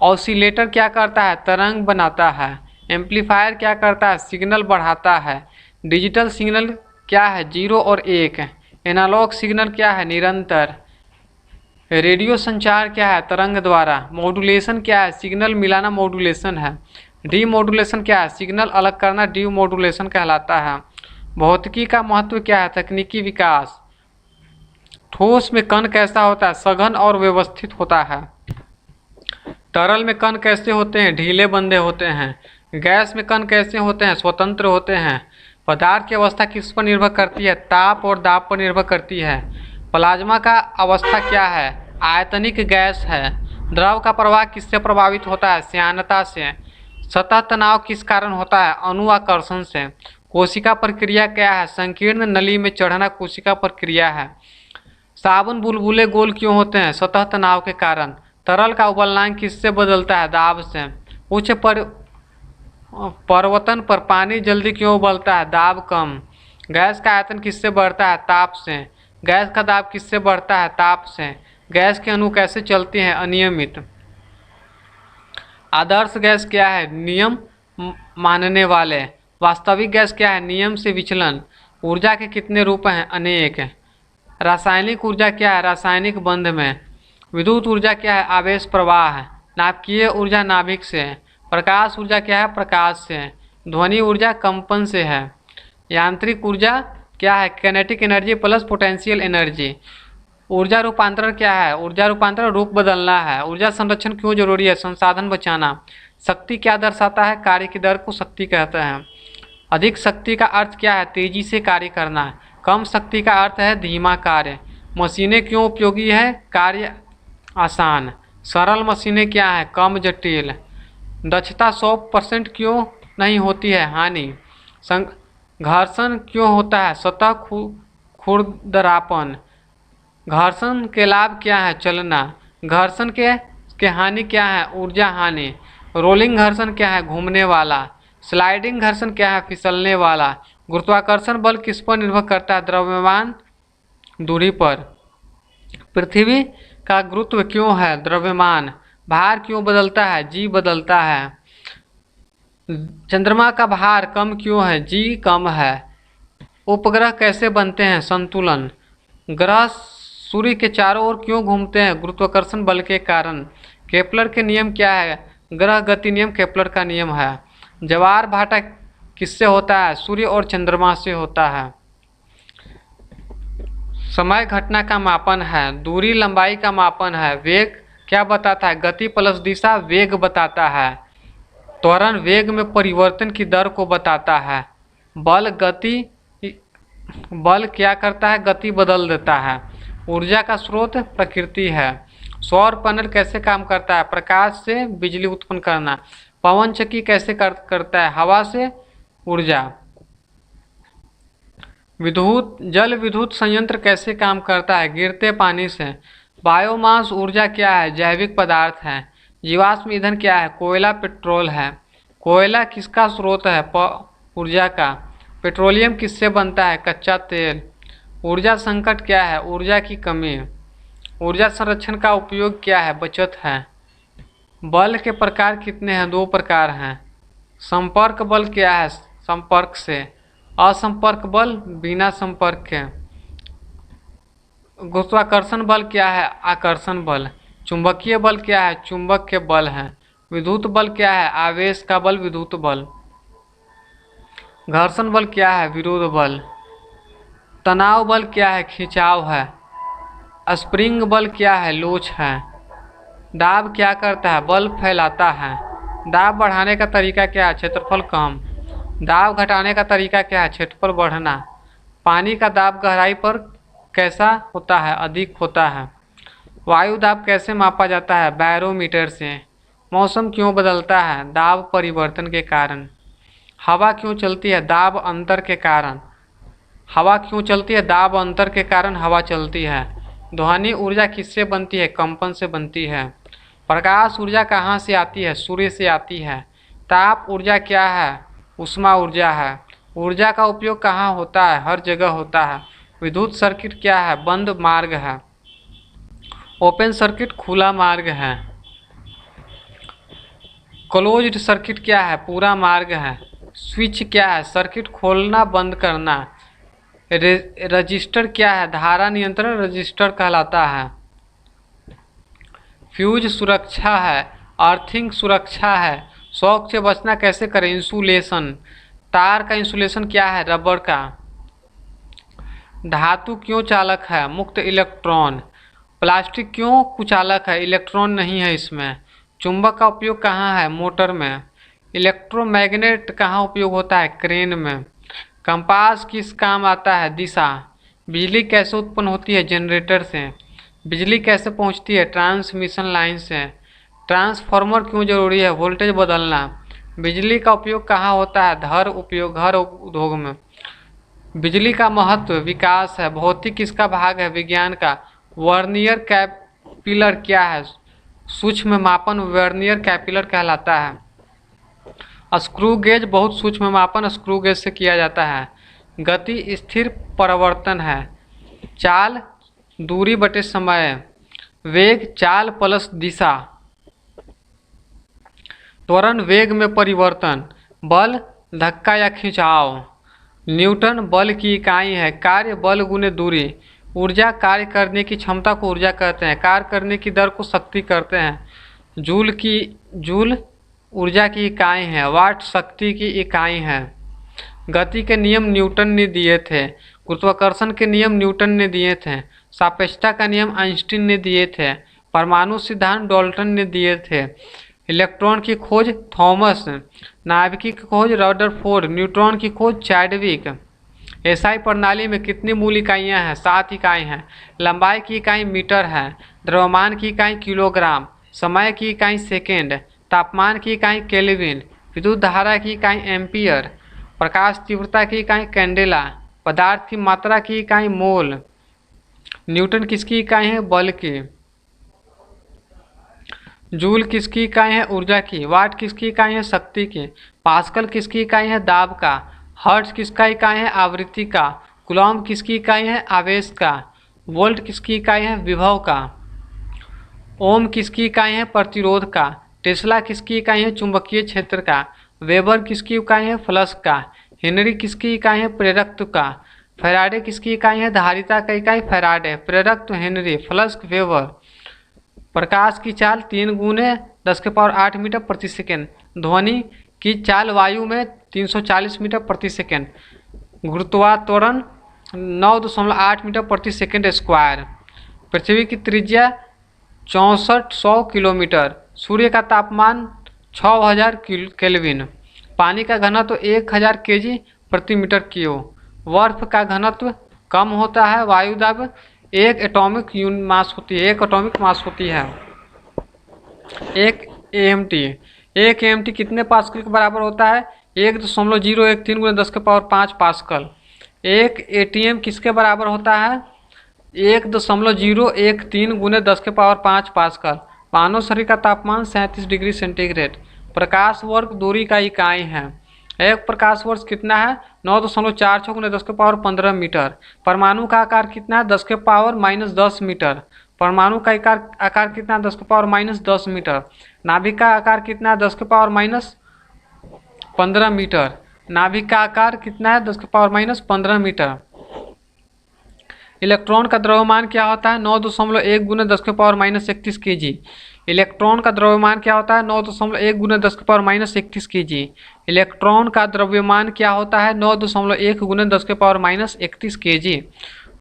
ऑसिलेटर क्या करता है, तरंग बनाता है। एम्पलीफायर क्या करता है, सिग्नल बढ़ाता है। डिजिटल सिग्नल क्या है, 0 और 1। एनालॉग सिग्नल क्या है, निरंतर। रेडियो संचार क्या है, तरंग द्वारा। मॉड्यूलेशन क्या है, सिग्नल मिलाना मॉड्यूलेशन है। डीमॉड्यूलेशन क्या है, सिग्नल अलग करना डीमॉड्यूलेशन कहलाता है। भौतिकी का महत्व क्या है, तकनीकी विकास। ठोस में कण कैसा होता है, सघन और व्यवस्थित होता है। तरल में कण कैसे होते हैं, ढीले बंधे होते हैं। गैस में कण कैसे होते हैं, स्वतंत्र होते हैं। पदार्थ की अवस्था किस पर निर्भर करती है, ताप और दाब पर निर्भर करती है। प्लाज्मा का अवस्था क्या है, आयतनिक गैस है। द्रव का प्रवाह किससे प्रभावित होता है, श्यानता से। सतह तनाव किस कारण होता है, अनुआकर्षण से। कोशिका प्रक्रिया क्या है, संकीर्ण नली में चढ़ना कोशिका प्रक्रिया है। साबुन बुलबुले गोल क्यों होते हैं, सतह तनाव के कारण। तरल का उबलनांक किससे बदलता है, दाब से। उच्च परिवर्तन पर पानी जल्दी क्यों उबलता है, दाब कम। गैस का आयतन किससे बढ़ता है, ताप से। गैस का दाब किससे बढ़ता है, ताप से। गैस के अणु कैसे चलते हैं, अनियमित। आदर्श गैस क्या है, नियम मानने वाले। वास्तविक गैस क्या है, नियम से विचलन। ऊर्जा के कितने रूप हैं, अनेक। रासायनिक ऊर्जा क्या है, रासायनिक बंध में। विद्युत ऊर्जा क्या है, आवेश प्रवाह। नाभिकीय ऊर्जा नाभिक से। प्रकाश ऊर्जा क्या है, प्रकाश से। ध्वनि ऊर्जा कंपन से है। यांत्रिक ऊर्जा क्या है, kinetic energy plus potential energy. ऊर्जा रूपांतरण क्या है, ऊर्जा रूपांतरण रूप बदलना है। ऊर्जा संरक्षण क्यों जरूरी है, संसाधन बचाना। शक्ति क्या दर्शाता है, कार्य की दर को शक्ति कहते हैं। अधिक शक्ति का अर्थ क्या है, तेजी से कार्य करना। कम शक्ति का अर्थ है धीमा कार्य। मशीनें क्यों उपयोगी है, कार्य आसान। सरल मशीनें क्या है, कम जटिल। दक्षता 100% क्यों नहीं होती है, हानि। घर्षण क्यों होता है, सतह खुरदरापन। घर्षण के लाभ क्या है, चलना। घर्षण के हानि क्या है, ऊर्जा हानि। रोलिंग घर्षण क्या है, घूमने वाला। स्लाइडिंग घर्षण क्या है, फिसलने वाला। गुरुत्वाकर्षण बल किस पर निर्भर करता है, द्रव्यमान दूरी पर। पृथ्वी का गुरुत्व क्यों है, द्रव्यमान। भार क्यों बदलता है, जी बदलता है। चंद्रमा का भार कम क्यों है, जी कम है। उपग्रह कैसे बनते हैं, संतुलन। ग्रह सूर्य के चारों ओर क्यों घूमते हैं, गुरुत्वाकर्षण बल के कारण। केपलर के नियम क्या है, ग्रह गति नियम केपलर का नियम है। ज्वार भाटा किससे होता है, सूर्य और चंद्रमा से होता है। समय घटना का मापन है। दूरी लंबाई का मापन है। वेग क्या बताता है, गति प्लस दिशा वेग बताता है। त्वरण वेग में परिवर्तन की दर को बताता है। बल क्या करता है, गति बदल देता है। ऊर्जा का स्रोत प्रकृति है। सौर पैनल कैसे काम करता है, प्रकाश से बिजली उत्पन्न करना। पवन चक्की कैसे करता है, हवा से ऊर्जा। जल विद्युत संयंत्र कैसे काम करता है, गिरते पानी से। बायोमास ऊर्जा क्या है, जैविक पदार्थ है। जीवाश्म ईंधन क्या है, कोयला पेट्रोल है। कोयला किसका स्रोत है, ऊर्जा का। पेट्रोलियम किससे बनता है, कच्चा तेल। ऊर्जा संकट क्या है, ऊर्जा की कमी। ऊर्जा संरक्षण का उपयोग क्या है, बचत है। बल के प्रकार कितने हैं, 2 प्रकार हैं। संपर्क बल क्या है, संपर्क से। असंपर्क बल बिना संपर्क के। गुरुत्वाकर्षण बल क्या है? आकर्षण बल। चुंबकीय बल क्या है? चुंबक के बल है। विद्युत बल क्या है? आवेश का बल, विद्युत बल। घर्षण बल क्या है? विरोध बल। तनाव बल क्या है? खिंचाव है। स्प्रिंग बल क्या है? लोच है। दाब क्या करता है? बल फैलाता है। दाब बढ़ाने का तरीका क्या है? क्षेत्रफल कम। दाब घटाने का तरीका क्या है? क्षेत्रफल बढ़ना। पानी का दाब गहराई पर कैसा होता है? अधिक होता है। वायु दाब कैसे मापा जाता है? बैरोमीटर से। मौसम क्यों बदलता है? दाब परिवर्तन के कारण। हवा क्यों चलती है? दाब अंतर के कारण। हवा क्यों चलती है? दाब अंतर के कारण हवा चलती है। ध्वनि ऊर्जा किससे बनती है? कंपन से बनती है। प्रकाश ऊर्जा कहाँ से आती है? सूर्य से आती है। ताप ऊर्जा क्या है? ऊष्मा ऊर्जा है। ऊर्जा का उपयोग कहाँ होता है? हर जगह होता है। विद्युत सर्किट क्या है? बंद मार्ग है। ओपन सर्किट खुला मार्ग है। क्लोज्ड सर्किट क्या है? पूरा मार्ग है। स्विच क्या है? सर्किट खोलना बंद करना। रजिस्टर क्या है? धारा नियंत्रण रजिस्टर कहलाता है। फ्यूज सुरक्षा है। अर्थिंग सुरक्षा है। शॉक से बचना कैसे करें? इंसुलेशन। तार का इंसुलेशन क्या है? रबर का। धातु क्यों चालक है? मुक्त इलेक्ट्रॉन। प्लास्टिक क्यों कुचालक है? इलेक्ट्रॉन नहीं है इसमें। चुंबक का उपयोग कहाँ है? मोटर में। इलेक्ट्रोमैग्नेट कहाँ उपयोग होता है? क्रेन में। कंपास किस काम आता है? दिशा। बिजली कैसे उत्पन्न होती है? जनरेटर से। बिजली कैसे पहुंचती है? ट्रांसमिशन लाइन से। ट्रांसफार्मर क्यों जरूरी है? वोल्टेज बदलना। बिजली का उपयोग कहाँ होता है? घर उद्योग में। बिजली का महत्व विकास है। भौतिक किसका भाग है? विज्ञान का। वर्नियर कैपिलर क्या है? सूक्ष्म मापन वर्नियर कैपिलर कहलाता है। स्क्रू गेज बहुत सूक्ष्म मापन स्क्रू गेज से किया जाता है। गति स्थिर परिवर्तन है। चाल दूरी बटे समय। वेग चाल प्लस दिशा। त्वरण वेग में परिवर्तन। बल धक्का या खिंचाव। न्यूटन बल की इकाई है। कार्य बल गुने दूरी। ऊर्जा कार्य करने की क्षमता को ऊर्जा कहते हैं। कार्य करने की दर को शक्ति कहते हैं। जूल ऊर्जा की इकाई है। वाट शक्ति की इकाई है। गति के नियम न्यूटन ने दिए थे। गुरुत्वाकर्षण के नियम न्यूटन ने दिए थे। सापेक्षता का नियम आइंस्टीन ने दिए थे। परमाणु सिद्धांत डाल्टन ने दिए थे। इलेक्ट्रॉन की खोज थॉमस। नाभिकी की खोज रदरफोर्ड। न्यूट्रॉन की खोज चैडविक। एसआई प्रणाली में कितनी मूल इकाइयाँ हैं? 7 इकाई हैं। लंबाई की इकाई मीटर है। द्रव्यमान की इकाई किलोग्राम। समय की इकाई सेकेंड। तापमान की इकाई केल्विन। विद्युत धारा की इकाई एम्पियर। प्रकाश तीव्रता की इकाई कैंडेला। पदार्थ की मात्रा की इकाई मोल। न्यूटन किसकी इकाई है? बल की। जूल किसकी इकाई है? ऊर्जा की। वाट किसकी इकाई है? शक्ति की। पास्कल किसकी इकाई है? दाब का। हर्ट्ज किसका इकाई है? आवृत्ति का। कूलॉम किसकी इकाई है? आवेश का। वोल्ट किसकी इकाई है? विभव का। ओम किसकी इकाई है? प्रतिरोध का। टेस्ला किसकी इकाई है? चुंबकीय क्षेत्र का। वेबर किसकी इकाई है? फ्लक्स का। हेनरी किसकी इकाई है? प्रेरकत्व का। फैराडे किसकी इकाई है? धारिता का इकाई फैराडे। प्रेरकत्व हेनरी, फ्लक्स वेबर। प्रकाश की चाल 3 गुने 10⁸ मीटर प्रति सेकेंड। ध्वनि की चाल वायु में 340 मीटर प्रति सेकेंड। गुरुत्वात्वरण 9.8 मीटर प्रति सेकेंड स्क्वायर। पृथ्वी की त्रिज्या 6400 किलोमीटर। सूर्य का तापमान 6000 केल्विन। पानी का घनत्व 1000 केजी प्रति मीटर क्यूब। बर्फ का घनत्व कम होता है। वायु दाब 1 एटॉमिक मास होती है। 1 एटॉमिक मास होती है। 1 AMT। 1 AMT कितने पास्कल के बराबर होता है? 1.013 गुणे 10⁵ पास्कल। 1 ATM किसके बराबर होता है? 1.013 गुणे 10⁵ पास्कल। मानव शरीर का तापमान 37 डिग्री सेंटीग्रेड। प्रकाश वर्ष दूरी का इकाई है। एक प्रकाश वर्ष कितना है? 9.46 गुणे 10⁻15 मीटर। परमाणु का आकार कितना है? 10⁻−10 मीटर। परमाणु का आकार कितना है? 10⁻−10 मीटर। नाभिक का आकार कितना है? 10⁻15 मीटर। नाभिक का आकार कितना है? 10⁻15 मीटर। इलेक्ट्रॉन का द्रव्यमान क्या होता है 9.1 गुना 10 के पावर माइनस 31 kg। इलेक्ट्रॉन का द्रव्यमान क्या होता है 9.1 गुना 10 के पावर माइनस 31 kg। इलेक्ट्रॉन का द्रव्यमान क्या होता है 9.1 गुना 10 के पावर माइनस 31 kg।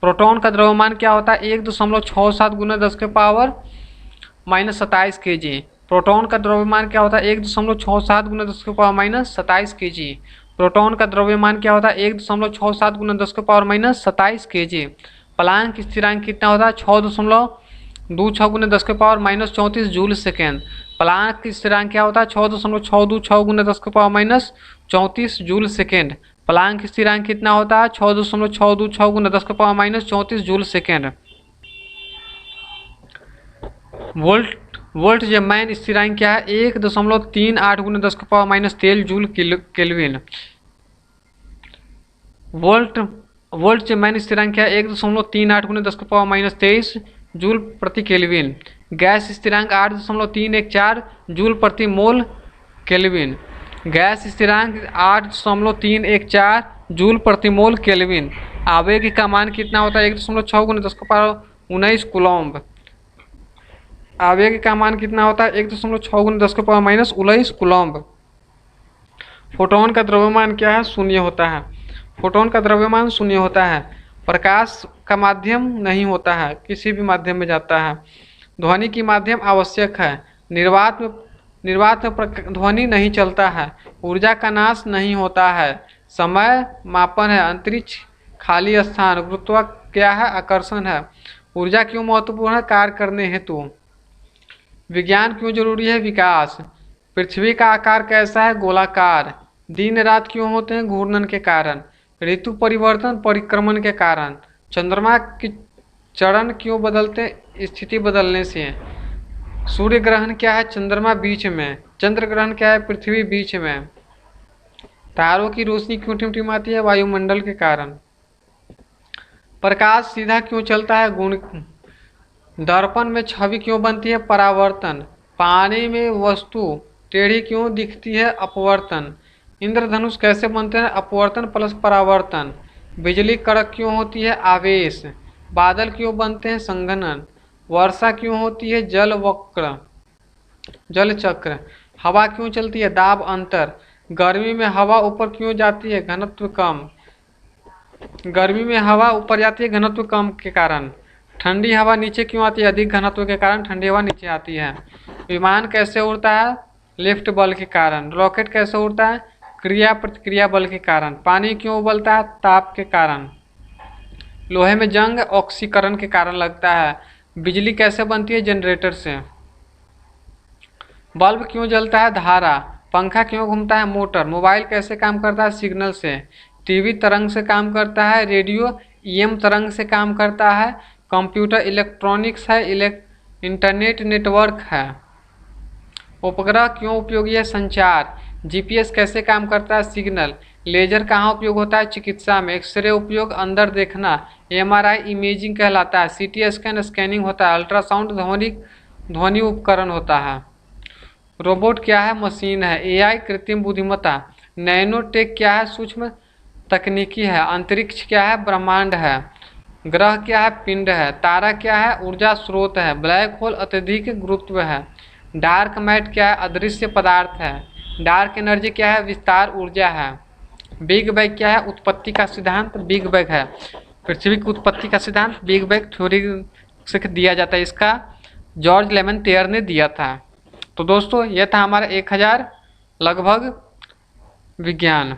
प्रोटॉन का द्रव्यमान क्या होता है 1.67 गुना 10 के पावर माइनस 27 kg। प्रोटॉन का द्रव्यमान क्या होता है 1.67 गुना 10 के पावर माइनस 27 kg। प्रोटॉन का द्रव्यमान क्या होता है 1.67 गुना 10 के पावर माइनस 27 kg। प्लांक स्थिरांक कितना होता है 6.26 गुना 10 के power minus 34 joule second. Planck स्थिरांक क्या होता है 6.626 गुना 10 के power minus 34 joule second. Planck स्थिरांक कितना होता है 6.626 गुना 10 के पावर माइनस 34 जूल सेकेंड। वोल्टजमैन स्थिरांक क्या है 1.38 गुना 10 के पावर माइनस 13 जूल केल्विन। वोल्टजमैन स्थिरांक क्या है 1.38 गुना 10 के पावर माइनस 23 जूल प्रति केल्विन। गैस स्थिरांक 8.314 जूल प्रति मोल केल्विन। गैस स्थिरांक 8.314 जूल प्रति मोल केल्विन। आवेग का मान कितना होता है 1.6 गुना 10 के पावर 19 कूलम्ब। आवेग का मान कितना होता है 1.6 गुना 10 के पावर माइनस 19 कूलम्ब। फोटोन का द्रव्यमान क्या है शून्य होता है। फोटोन का द्रव्यमान शून्य होता है। प्रकाश का माध्यम नहीं होता है, किसी भी माध्यम में जाता है। ध्वनि की माध्यम आवश्यक है। निर्वात में ध्वनि नहीं चलता है। ऊर्जा का नाश नहीं होता है। समय मापन है। अंतरिक्ष खाली स्थान। गुरुत्व क्या है आकर्षण है। ऊर्जा क्यों महत्वपूर्ण है कार्य करने हेतु। विज्ञान क्यों जरूरी है विकास। पृथ्वी का आकार कैसा है गोलाकार। दिन रात क्यों होते हैं घूर्णन के कारण। ऋतु परिवर्तन परिक्रमण के कारण। चंद्रमा की चरण क्यों बदलते स्थिति बदलने से। सूर्य ग्रहण क्या है चंद्रमा बीच में। चंद्र ग्रहण क्या है पृथ्वी बीच में। तारों की रोशनी क्यों टिमटिमाती है वायुमंडल के कारण। प्रकाश सीधा क्यों चलता है गुण। दर्पण में छवि क्यों बनती है परावर्तन। पानी में वस्तु टेढ़ी क्यों दिखती है अपवर्तन। इंद्रधनुष कैसे बनते हैं अपवर्तन प्लस परावर्तन। बिजली कड़क क्यों होती है आवेश। बादल क्यों बनते हैं संघनन। वर्षा क्यों होती है जल चक्र। हवा क्यों चलती है दाब अंतर। गर्मी में हवा ऊपर क्यों जाती है घनत्व कम। गर्मी में हवा ऊपर जाती है घनत्व कम के कारण। ठंडी हवा नीचे क्यों आती है अधिक घनत्व के कारण ठंडी हवा नीचे आती है। विमान कैसे उड़ता है लिफ्ट बल के कारण। रॉकेट कैसे उड़ता है क्रिया प्रतिक्रिया बल के कारण। पानी क्यों उबलता है ताप के कारण। लोहे में जंग ऑक्सीकरण के कारण लगता है। बिजली कैसे बनती है जनरेटर से। बल्ब क्यों जलता है धारा। पंखा क्यों घूमता है मोटर। मोबाइल कैसे काम करता है सिग्नल से। टीवी तरंग से काम करता है। रेडियो ईएम तरंग से काम करता है। कंप्यूटर इलेक्ट्रॉनिक्स है। इंटरनेट नेटवर्क है। उपग्रह क्यों उपयोगी है संचार। जीपीएस कैसे काम करता है सिग्नल। लेजर कहाँ उपयोग होता है चिकित्सा में। एक्सरे उपयोग अंदर देखना। एमआरआई इमेजिंग कहलाता है। सीटी स्कैन स्कैनिंग होता है। अल्ट्रासाउंड ध्वनि उपकरण होता है। रोबोट क्या है मशीन है। एआई कृत्रिम बुद्धिमत्ता। नैनोटेक क्या है सूक्ष्म तकनीकी है। अंतरिक्ष क्या है ब्रह्मांड है। ग्रह क्या है पिंड है। तारा क्या है ऊर्जा स्रोत है। ब्लैक होल अत्यधिक गुरुत्व है। डार्क मैटर क्या है अदृश्य पदार्थ है। डार्क एनर्जी क्या है विस्तार ऊर्जा है। बिग बैंग क्या है उत्पत्ति का सिद्धांत बिग बैंग है। पृथ्वी की उत्पत्ति का सिद्धांत बिग बैंग थ्योरी से दिया जाता है। इसका जॉर्ज लेमेंटेयर ने दिया था। तो दोस्तों यह था हमारा 1000 लगभग विज्ञान।